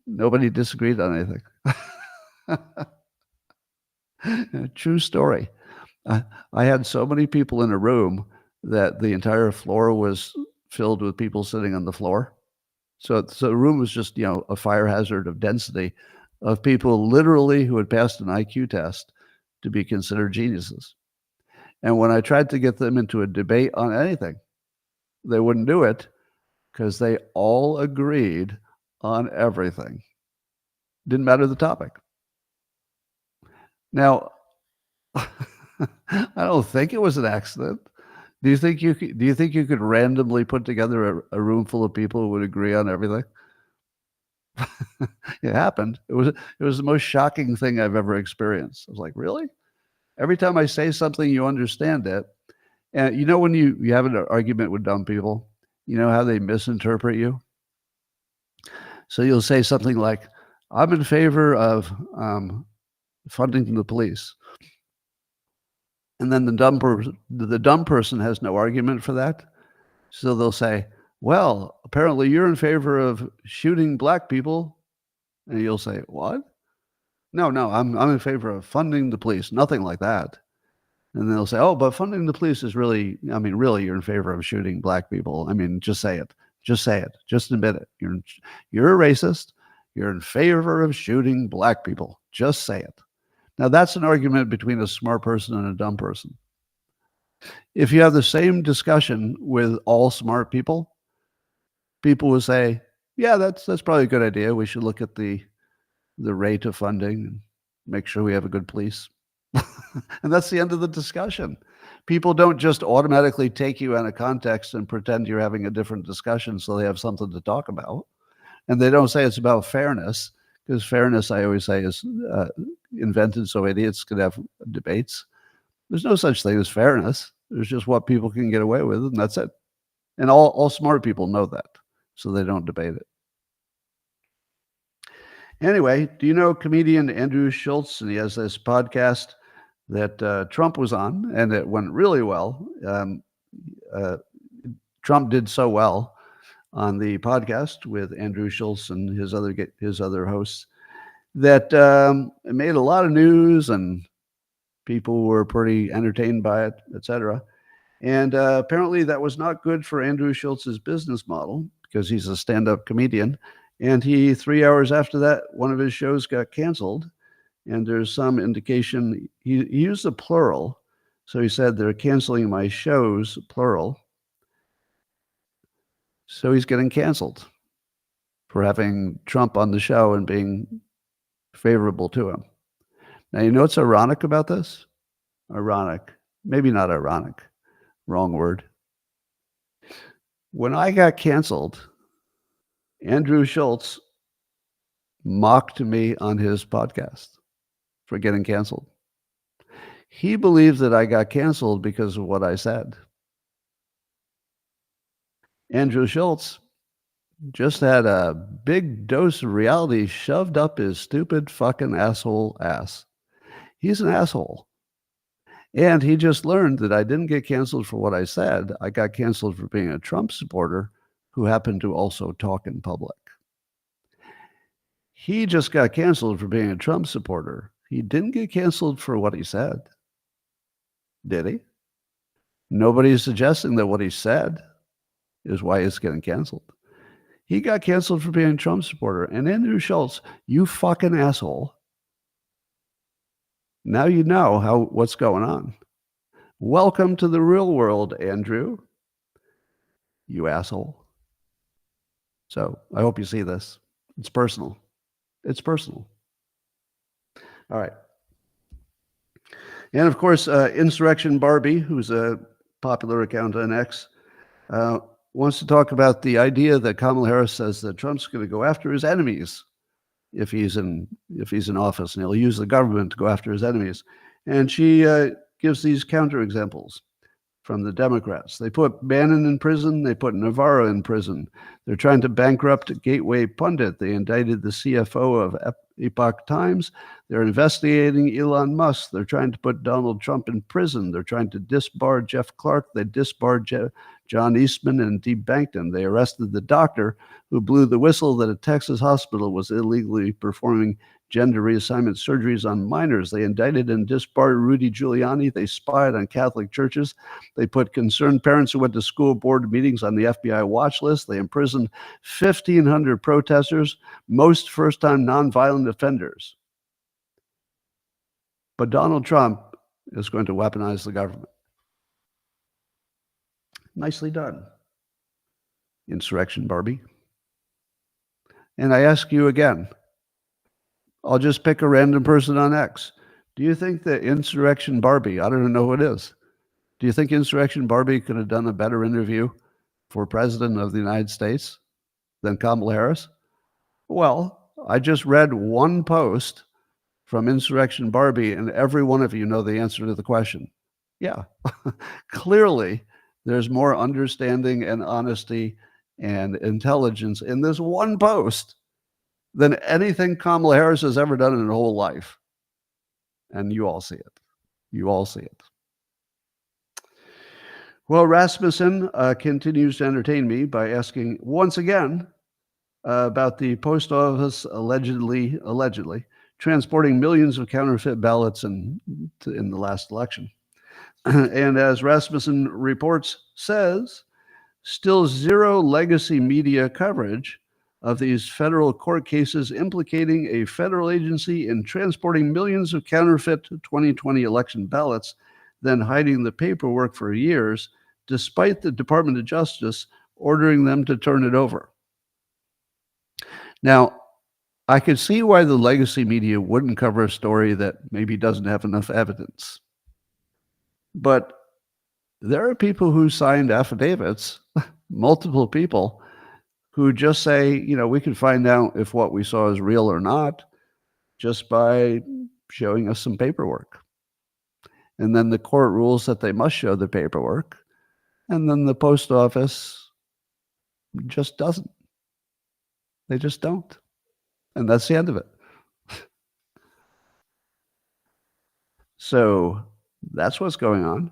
Nobody disagreed on anything. True story. I had so many people in a room that the entire floor was filled with people sitting on the floor. So the room was just, a fire hazard of density of people literally who had passed an IQ test to be considered geniuses. And when I tried to get them into a debate on anything, they wouldn't do it because they all agreed on everything. Didn't matter the topic. Now, I don't think it was an accident. Do you think you could randomly put together a room full of people who would agree on everything? It happened. It was the most shocking thing I've ever experienced. I was like, really? Every time I say something, you understand it. And when you have an argument with dumb people, you know how they misinterpret you? So you'll say something like, I'm in favor of funding the police. And then the dumb person has no argument for that. So they'll say, well, apparently you're in favor of shooting black people. And you'll say, what? No, I'm in favor of funding the police. Nothing like that. And they'll say, oh, but funding the police is really, really, you're in favor of shooting black people. Just say it. Just say it. Just admit it. You're a racist. You're in favor of shooting black people. Just say it. Now, that's an argument between a smart person and a dumb person. If you have the same discussion with all smart people, people will say, yeah, that's probably a good idea. We should look at the rate of funding and make sure we have a good police. And that's the end of the discussion. People don't just automatically take you out of context and pretend you're having a different discussion so they have something to talk about. And they don't say it's about fairness, because fairness, I always say, is invented so idiots could have debates. There's no such thing as fairness. There's just what people can get away with, and that's it. And all smart people know that, so they don't debate it. Anyway, do you know comedian Andrew Schulz? And he has this podcast that Trump was on, and it went really well. Trump did so well on the podcast with Andrew Schulz and his other hosts that it made a lot of news, and people were pretty entertained by it, etc. And apparently that was not good for Andrew Schulz's business model, because he's a stand-up comedian. And 3 hours after that, one of his shows got canceled. And there's some indication, he used the plural. So he said, they're canceling my shows, plural. So he's getting canceled for having Trump on the show and being favorable to him. Now, you know what's ironic about this? Ironic. Maybe not ironic. Wrong word. When I got canceled, Andrew Schulz mocked me on his podcast for getting canceled. He believes that I got canceled because of what I said. Andrew Schulz just had a big dose of reality shoved up his stupid fucking asshole ass. He's an asshole. And he just learned that I didn't get canceled for what I said. I got canceled for being a Trump supporter who happened to also talk in public. He just got canceled for being a Trump supporter. He didn't get canceled for what he said. Did he? Nobody's suggesting that what he said is why he's getting canceled. He got canceled for being a Trump supporter. And Andrew Schulz, you fucking asshole. Now you know what's going on. Welcome to the real world, Andrew. You asshole. So I hope you see this. It's personal. It's personal. All right. And of course, Insurrection Barbie, who's a popular account on X, wants to talk about the idea that Kamala Harris says that Trump's going to go after his enemies if he's in office, and he'll use the government to go after his enemies. And she gives these counterexamples from the Democrats. They put Bannon in prison. They put Navarro in prison. They're trying to bankrupt Gateway Pundit. They indicted the CFO of Epoch Times. They're investigating Elon Musk. They're trying to put Donald Trump in prison. They're trying to disbar Jeff Clark. They disbarred John Eastman and debanked him. They arrested the doctor who blew the whistle that a Texas hospital was illegally performing gender reassignment surgeries on minors. They indicted and disbarred Rudy Giuliani. They spied on Catholic churches. They put concerned parents who went to school board meetings on the FBI watch list. They imprisoned 1,500 protesters, most first-time nonviolent offenders. But Donald Trump is going to weaponize the government. Nicely done, Insurrection Barbie. And I ask you again, I'll just pick a random person on X. Do you think that Insurrection Barbie, I don't even know who it is, do you think Insurrection Barbie could have done a better interview for President of the United States than Kamala Harris? Well, I just read one post from Insurrection Barbie, and every one of you know the answer to the question. Yeah, clearly there's more understanding and honesty and intelligence in this one post than anything Kamala Harris has ever done in her whole life. And you all see it. You all see it. Well, Rasmussen continues to entertain me by asking once again about the post office allegedly transporting millions of counterfeit ballots in the last election. And as Rasmussen reports, says, still zero legacy media coverage of these federal court cases implicating a federal agency in transporting millions of counterfeit 2020 election ballots, then hiding the paperwork for years, despite the Department of Justice ordering them to turn it over. Now, I could see why the legacy media wouldn't cover a story that maybe doesn't have enough evidence. But there are people who signed affidavits, multiple people, who just say, we can find out if what we saw is real or not just by showing us some paperwork. And then the court rules that they must show the paperwork. And then the post office just doesn't. They just don't. And that's the end of it. So that's what's going on.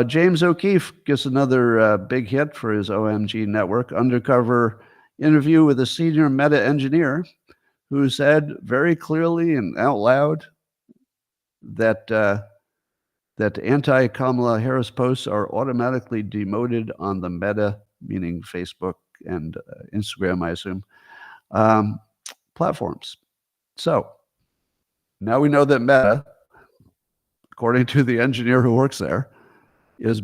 James O'Keefe gets another big hit for his OMG network, undercover interview with a senior Meta engineer who said very clearly and out loud that anti-Kamala Harris posts are automatically demoted on the Meta, meaning Facebook and Instagram, I assume, platforms. So now we know that Meta, according to the engineer who works there, is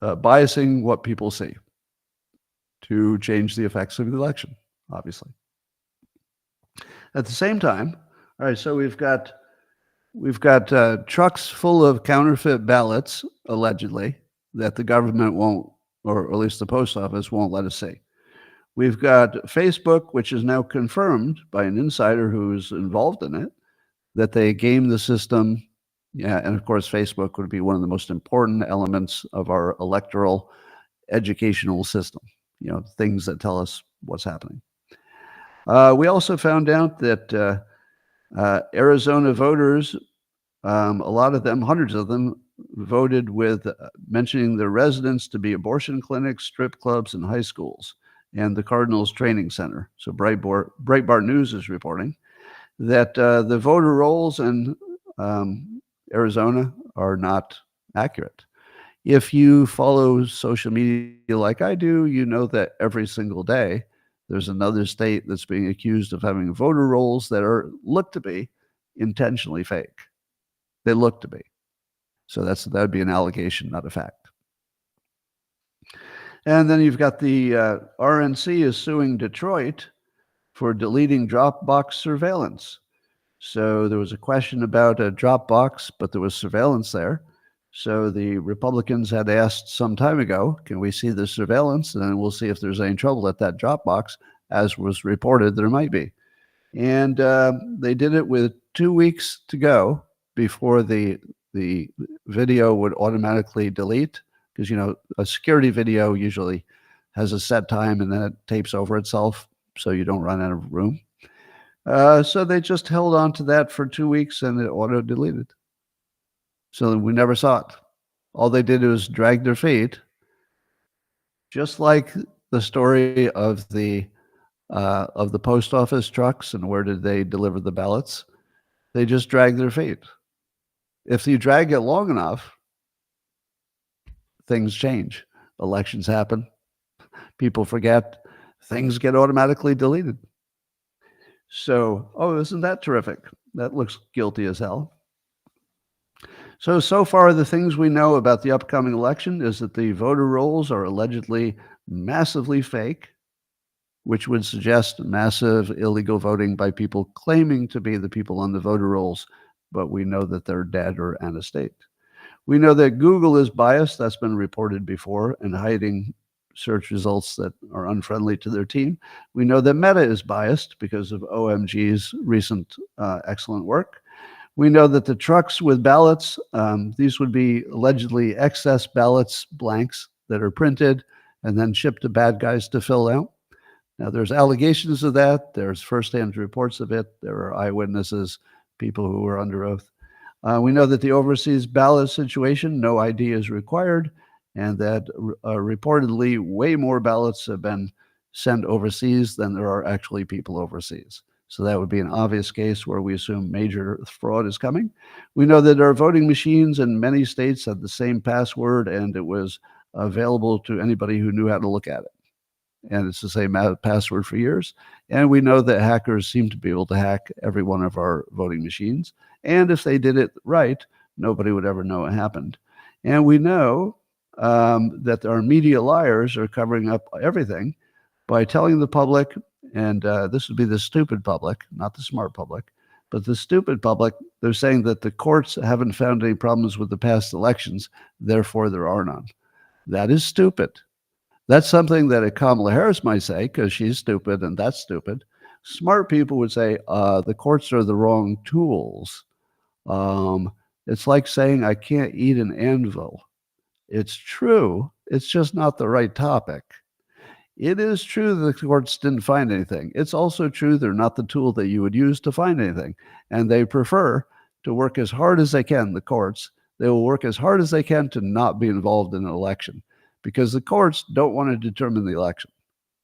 biasing what people see to change the effects of the election, obviously. At the same time, all right, so we've got trucks full of counterfeit ballots, allegedly, that the government won't, or at least the post office won't let us see. We've got Facebook, which is now confirmed by an insider who's involved in it, that they game the system. Yeah, and of course, Facebook would be one of the most important elements of our electoral educational system, things that tell us what's happening. We also found out that Arizona voters, a lot of them, hundreds of them, voted with mentioning their residents to be abortion clinics, strip clubs, and high schools, and the Cardinals Training Center. So Breitbart News is reporting that the voter rolls in Arizona are not accurate. If you follow social media like I do, you know that every single day there's another state that's being accused of having voter rolls that look to be intentionally fake. They look to be. So that would be an allegation, not a fact. And then you've got the RNC is suing Detroit for deleting Dropbox surveillance. So there was a question about a Dropbox, but there was surveillance there. So the Republicans had asked some time ago, can we see the surveillance? And then we'll see if there's any trouble at that Dropbox, as was reported there might be. And they did it with 2 weeks to go before the video would automatically delete, because, a security video usually has a set time and then it tapes over itself so you don't run out of room. So they just held on to that for 2 weeks and it auto-deleted. So we never saw it. All they did was drag their feet, just like the story of the post office trucks and where did they deliver the ballots. They just drag their feet. If you drag it long enough, things change. Elections happen. People forget. Things get automatically deleted. So, isn't that terrific? That looks guilty as hell. So far, the things we know about the upcoming election is that the voter rolls are allegedly massively fake, which would suggest massive illegal voting by people claiming to be the people on the voter rolls, but we know that they're dead or out of state. We know that Google is biased. That's been reported before, and hiding search results that are unfriendly to their team. We know that Meta is biased because of OMG's recent excellent work. We know that the trucks with ballots, these would be allegedly excess ballots, blanks that are printed and then shipped to bad guys to fill out. Now, there's allegations of that. There's firsthand reports of it. There are eyewitnesses, people who were under oath. We know that the overseas ballot situation, no ID is required. and that reportedly way more ballots have been sent overseas than there are actually people overseas. So that would be an obvious case where we assume major fraud is coming. We know that our voting machines in many states had the same password, and it was available to anybody who knew how to look at it. And it's the same password for years. And we know that hackers seem to be able to hack every one of our voting machines. And if they did it right, nobody would ever know what happened. And we know that our media liars are covering up everything by telling the public, and this would be the stupid public, not the smart public, but the stupid public, they're saying that the courts haven't found any problems with the past elections, therefore there are none. That is stupid. That's something that a Kamala Harris might say because she's stupid and that's stupid. Smart people would say the courts are the wrong tools. It's like saying I can't eat an anvil. It's true. It's just not the right topic. It is true that the courts didn't find anything. It's also true they're not the tool that you would use to find anything. And they prefer to work as hard as they can, the courts. They will work as hard as they can to not be involved in an election because the courts don't want to determine the election.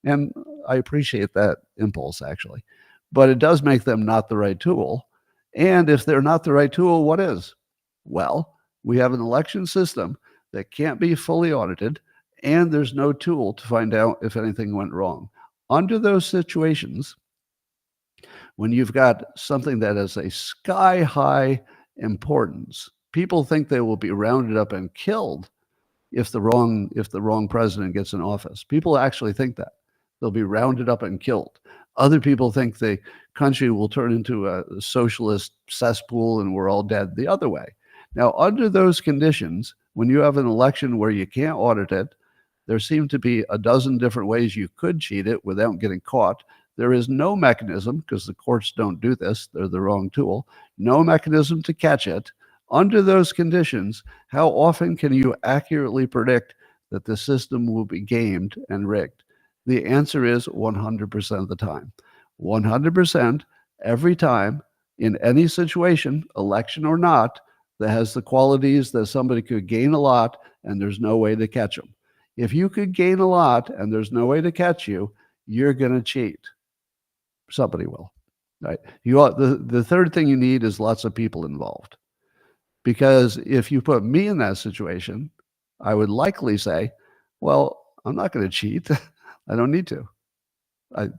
And I appreciate that impulse, actually. But it does make them not the right tool. And if they're not the right tool, what is? Well, we have an election system that can't be fully audited, and there's no tool to find out if anything went wrong. Under those situations, when you've got something that has a sky-high importance, people think they will be rounded up and killed if the wrong president gets in office. People actually think that. They'll be rounded up and killed. Other people think the country will turn into a socialist cesspool and we're all dead the other way. Now, under those conditions, when you have an election where you can't audit it, there seem to be a dozen different ways you could cheat it without getting caught. There is no mechanism, because the courts don't do this, they're the wrong tool, no mechanism to catch it. Under those conditions, how often can you accurately predict that the system will be gamed and rigged? The answer is 100% of the time. 100% every time in any situation, election or not, that has the qualities that somebody could gain a lot and there's no way to catch them. If you could gain a lot and there's no way to catch you, you're going to cheat. Somebody will. Right? The third thing you need is lots of people involved. Because if you put me in that situation, I would likely say, well, I'm not going to cheat. I don't need to. I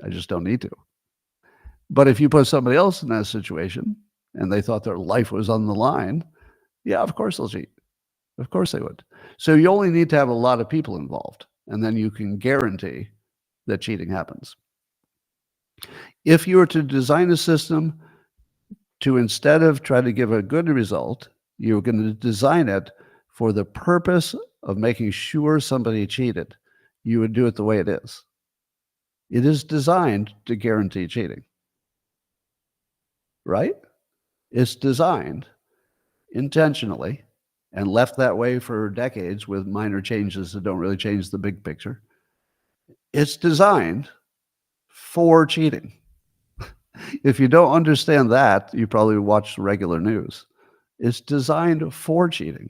just don't need to. But if you put somebody else in that situation and they thought their life was on the line, yeah, of course they'll cheat. Of course they would. So you only need to have a lot of people involved, and then you can guarantee that cheating happens. If you were to design a system to, instead of try to give a good result, you're going to design it for the purpose of making sure somebody cheated, you would do it the way it is. It is designed to guarantee cheating. Right? It's designed intentionally and left that way for decades with minor changes that don't really change the big picture. It's designed for cheating. If you don't understand that, you probably watch the regular news. It's designed for cheating.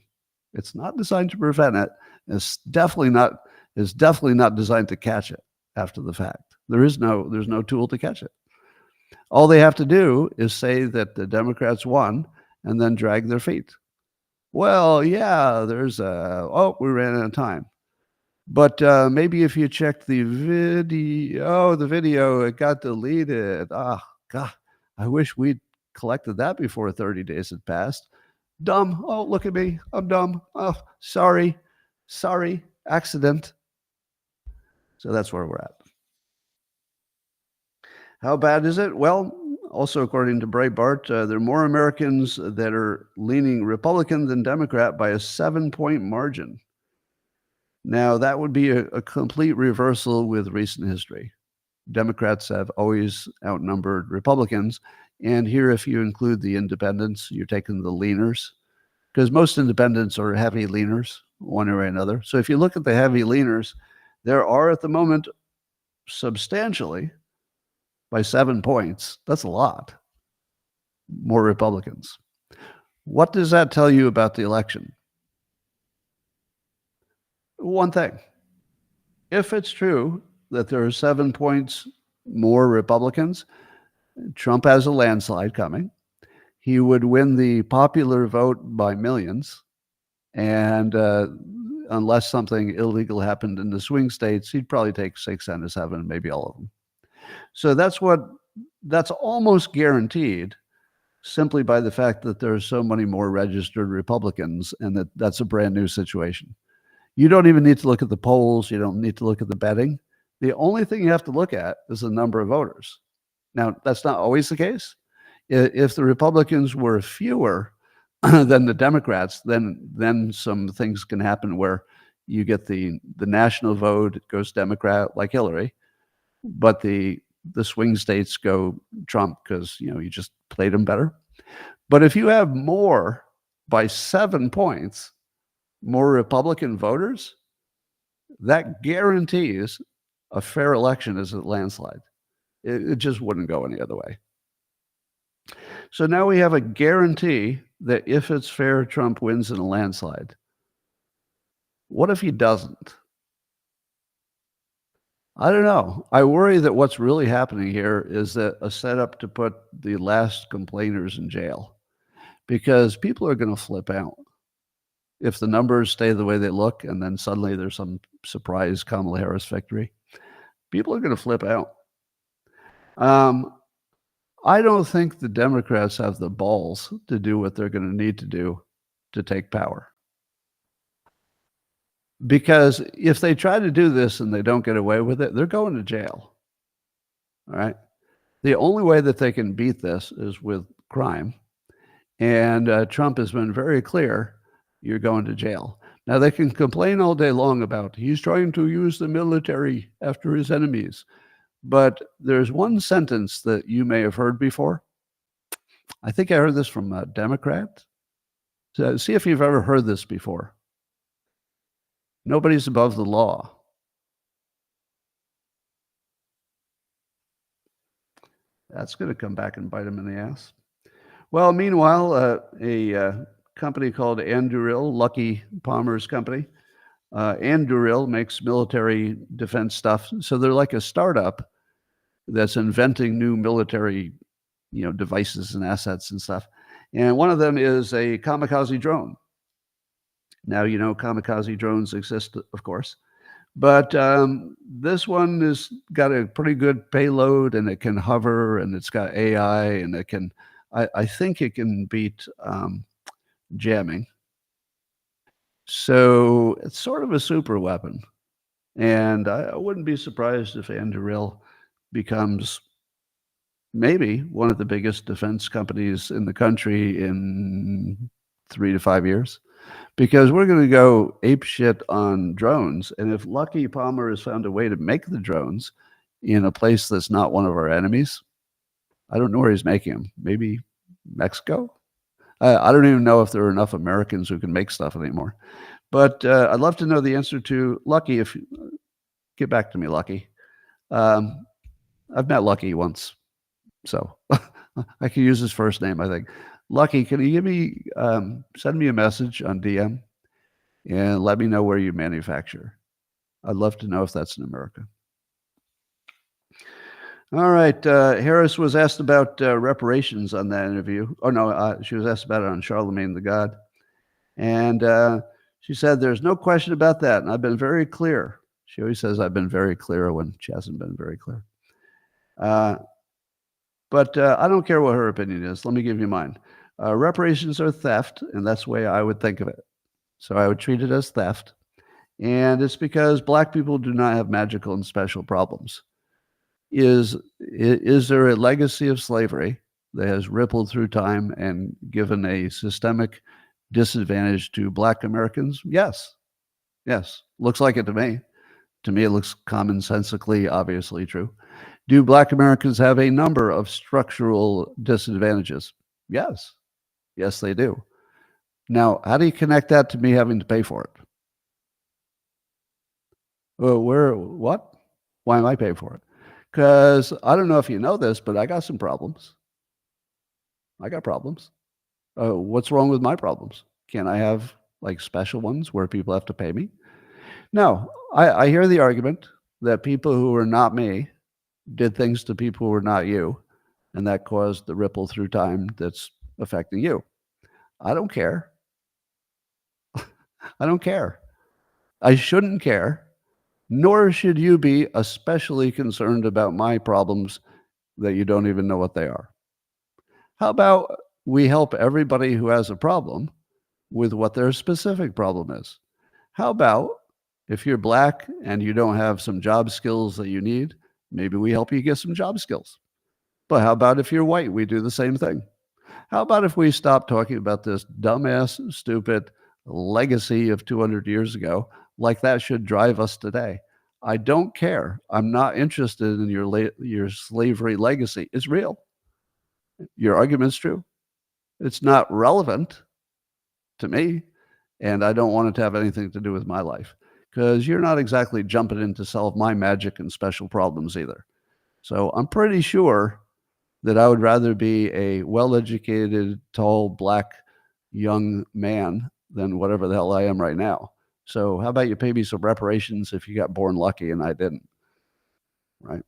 It's not designed to prevent it. It's definitely not designed to catch it after the fact. There's no tool to catch it. All they have to do is say that the Democrats won and then drag their feet. Well, yeah, we ran out of time. But maybe if you checked the video, it got deleted. God, I wish we'd collected that before 30 days had passed. Dumb. Oh, look at me. I'm dumb. Oh, sorry, accident. So that's where we're at. How bad is it? Well, also according to Bret Baier, there are more Americans that are leaning Republican than Democrat by a 7-point margin. Now, that would be a complete reversal with recent history. Democrats have always outnumbered Republicans. And here, if you include the independents, you're taking the leaners, because most independents are heavy leaners, one way or another. So if you look at the heavy leaners, there are at the moment substantially, by 7 points, that's a lot, more Republicans. What does that tell you about the election? one thing. If it's true that there are 7 points more Republicans, Trump has a landslide coming. He would win the popular vote by millions. And unless something illegal happened in the swing states, he'd probably take 6 out of 7, maybe all of them. So that's almost guaranteed simply by the fact that there are so many more registered Republicans, and that's a brand new situation. You don't even need to look at the polls. You don't need to look at the betting. The only thing you have to look at is the number of voters. Now, that's not always the case. If the Republicans were fewer than the Democrats, then some things can happen where you get the national vote, it goes Democrat like Hillary, but the swing states go Trump because you just played them better. But if you have more by 7 points, more Republican voters, that guarantees a fair election as a landslide. It just wouldn't go any other way. So now we have a guarantee that if it's fair, Trump wins in a landslide. What if he doesn't? I don't know. I worry that what's really happening here is that a setup to put the last complainers in jail, because people are going to flip out. If the numbers stay the way they look and then suddenly there's some surprise Kamala Harris victory, people are going to flip out. I don't think the Democrats have the balls to do what they're going to need to do to take power. Because if they try to do this and they don't get away with it, they're going to jail. All right. The only way that they can beat this is with crime. And Trump has been very clear, you're going to jail. Now, they can complain all day long about he's trying to use the military after his enemies. But there's one sentence that you may have heard before. I think I heard this from a Democrat. So see if you've ever heard this before. Nobody's above the law. That's going to come back and bite him in the ass. Well, meanwhile, a company called Anduril, Lucky Palmer's company, Anduril makes military defense stuff. So they're like a startup that's inventing new military, devices and assets and stuff. And one of them is a kamikaze drone. Now, kamikaze drones exist, of course, but this one has got a pretty good payload, and it can hover, and it's got AI, and it can, I think it can beat jamming. So it's sort of a super weapon. And I wouldn't be surprised if Anduril becomes maybe one of the biggest defense companies in the country in 3 to 5 years, because we're going to go ape shit on drones. And if Lucky Palmer has found a way to make the drones in a place that's not one of our enemies, I don't know where he's making them. Maybe Mexico? I don't even know if there are enough Americans who can make stuff anymore. But I'd love to know the answer to Lucky. If get back to me, Lucky. I've met Lucky once, so I can use his first name, I think. Lucky, can you give me, send me a message on DM and let me know where you manufacture? I'd love to know if that's in America. All right. Harris was asked about reparations on that interview. Oh, no, she was asked about it on Charlemagne the God. And she said, there's no question about that. And I've been very clear. She always says I've been very clear when she hasn't been very clear. But I don't care what her opinion is. Let me give you mine. Reparations are theft, and that's the way I would think of it. So I would treat it as theft. And it's because Black people do not have magical and special problems. Is there a legacy of slavery that has rippled through time and given a systemic disadvantage to Black Americans? Yes. Yes. Looks like it to me. To me, it looks commonsensically, obviously true. Do Black Americans have a number of structural disadvantages? Yes. Yes, they do. Now, how do you connect that to me having to pay for it? What? Why am I paying for it? Because I don't know if you know this, but I got some problems. I got problems. What's wrong with my problems? Can't I have like special ones where people have to pay me? Now, I hear the argument that people who are not me did things to people who are not you, and that caused the ripple through time that's affecting you. I don't care. I don't care. I shouldn't care, nor should you be especially concerned about my problems that you don't even know what they are. How about we help everybody who has a problem with what their specific problem is? How about if you're black and you don't have some job skills that you need, maybe we help you get some job skills. But how about if you're white, we do the same thing? How about if we stop talking about this dumbass, stupid legacy of 200 years ago, like that should drive us today? I don't care. I'm not interested in your slavery legacy. It's real. Your argument's true. It's not relevant to me, and I don't want it to have anything to do with my life, because you're not exactly jumping in to solve my magic and special problems either. So I'm pretty sure that I would rather be a well-educated, tall, black, young man than whatever the hell I am right now. So how about you pay me some reparations if you got born lucky and I didn't, right?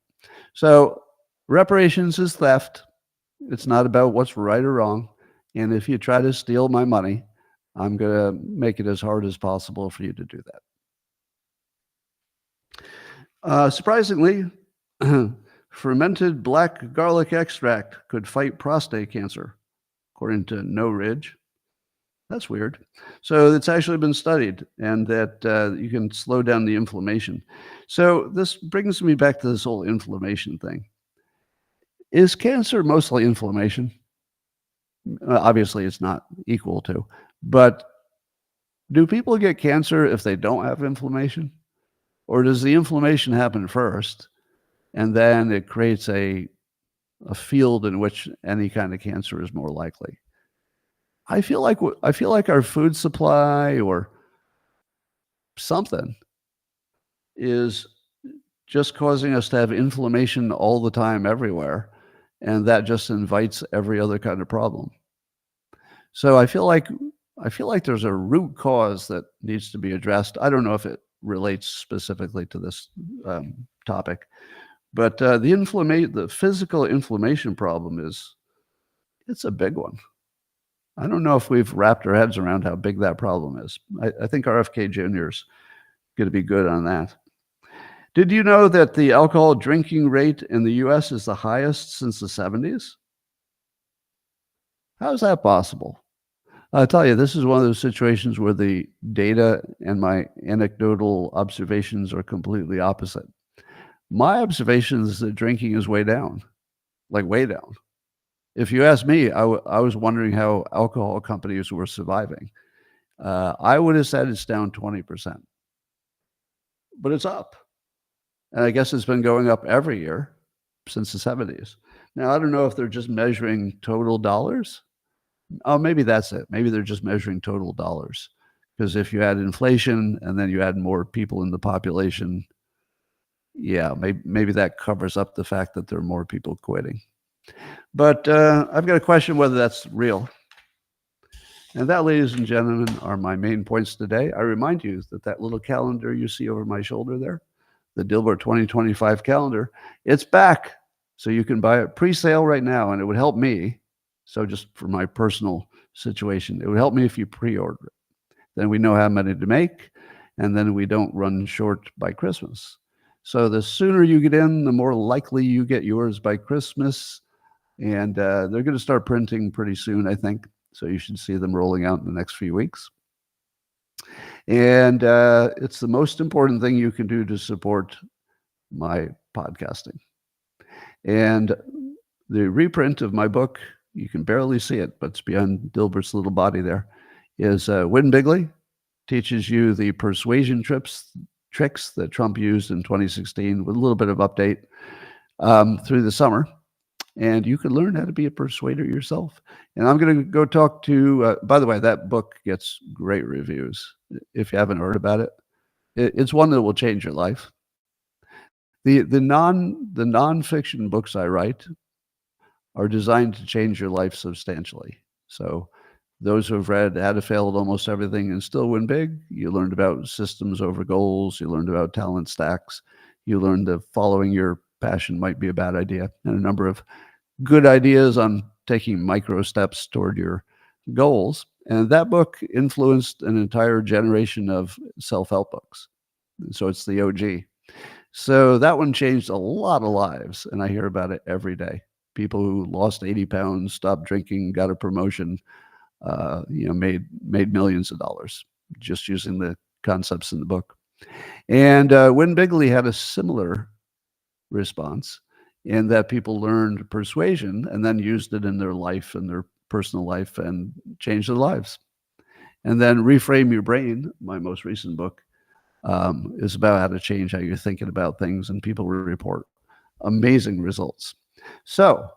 So reparations is theft. It's not about what's right or wrong. And if you try to steal my money, I'm going to make it as hard as possible for you to do that. Surprisingly, fermented black garlic extract could fight prostate cancer, according to No Ridge. That's weird. So it's actually been studied, and that you can slow down the inflammation. So this brings me back to this whole inflammation thing. Is cancer mostly inflammation? Obviously, it's not equal to, but do people get cancer if they don't have inflammation? Or does the inflammation happen first, and then it creates a field in which any kind of cancer is more likely? I feel like our food supply or something is just causing us to have inflammation all the time everywhere, and that just invites every other kind of problem. So I feel like there's a root cause that needs to be addressed. I don't know if it relates specifically to this topic, but the physical inflammation problem it's a big one. I don't know if we've wrapped our heads around how big that problem is. I think RFK Jr. is going to be good on that. Did you know that the alcohol drinking rate in the U.S. is the highest since the 70s? How is that possible? I'll tell you, this is one of those situations where the data and my anecdotal observations are completely opposite. My observation is that drinking is way down, like way down. If you ask me, I was wondering how alcohol companies were surviving. I would have said it's down 20%, but it's up. And I guess it's been going up every year since the 70s. Now, I don't know if they're just measuring total dollars. Oh, maybe that's it. Maybe they're just measuring total dollars. Because if you add inflation and then you add more people in the population, yeah, maybe that covers up the fact that there are more people quitting. But I've got a question whether that's real. And that, ladies and gentlemen, are my main points today. I remind you that little calendar you see over my shoulder there, the Dilbert 2025 calendar, it's back. So you can buy it pre-sale right now, and it would help me. So just for my personal situation, it would help me if you pre-order it. Then we know how many to make, and then we don't run short by Christmas. So the sooner you get in, the more likely you get yours by Christmas. And they're going to start printing pretty soon, I think. So you should see them rolling out in the next few weeks. And it's the most important thing you can do to support my podcasting. And the reprint of my book, you can barely see it, but it's beyond Dilbert's little body there, is Win Bigly, teaches you the persuasion tricks that Trump used in 2016 with a little bit of update through the summer. And you can learn how to be a persuader yourself. And I'm going to go talk to, by the way, that book gets great reviews. If you haven't heard about it, it's one that will change your life. The nonfiction books I write are designed to change your life substantially. So Those who have read How to Fail at Almost Everything and Still Win Big, you learned about systems over goals. You learned about talent stacks. You learned that following your passion might be a bad idea, and a number of good ideas on taking micro steps toward your goals. And that book influenced an entire generation of self-help books. So it's the OG. So that one changed a lot of lives, and I hear about it every day. People who lost 80 pounds, stopped drinking, got a promotion, made millions of dollars just using the concepts in the book. And Win Bigly had a similar response in that people learned persuasion and then used it in their life and their personal life and changed their lives. And then Reframe Your Brain, my most recent book, is about how to change how you're thinking about things, and people report amazing results. So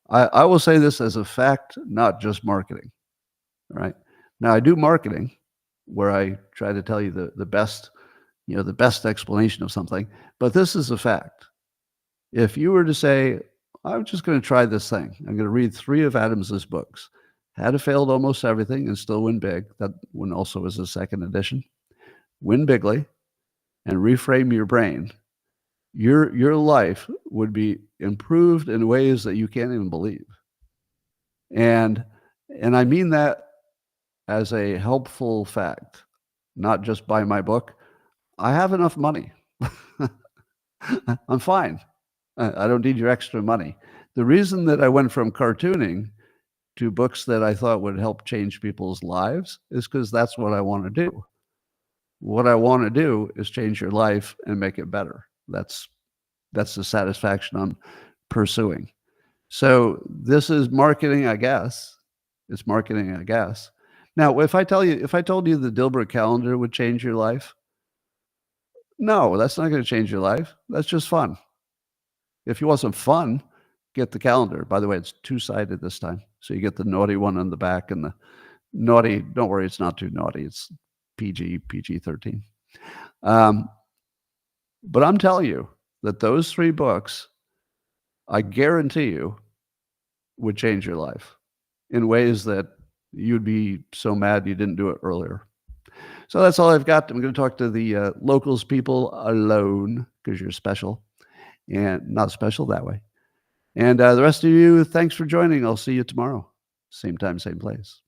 I will say this as a fact, not just marketing. All right. Now I do marketing where I try to tell you the best, the best explanation of something, but this is a fact. If you were to say, I'm just going to try this thing, I'm going to read 3 of Adams's books, How to Fail at Almost Everything and Still Win Big. That one also was a second edition. Win Bigly and Reframe Your Brain. Your life would be improved in ways that you can't even believe. And I mean that as a helpful fact, not just buy my book. I have enough money. I'm fine. I don't need your extra money. The reason that I went from cartooning to books that I thought would help change people's lives is because that's what I want to do. What I want to do is change your life and make it better. That's the satisfaction I'm pursuing. So this is marketing, I guess. It's marketing, I guess. Now, if I told you the Dilbert calendar would change your life, no, that's not going to change your life. That's just fun. If you want some fun, get the calendar. By the way, it's 2-sided this time. So you get the naughty one on the back and the naughty. Don't worry, it's not too naughty. It's PG-13. But I'm telling you that those 3 books, I guarantee you, would change your life in ways that you'd be so mad you didn't do it earlier. So that's all I've got. I'm going to talk to the locals people alone because you're special and not special that way. And the rest of you, thanks for joining. I'll see you tomorrow. Same time, same place.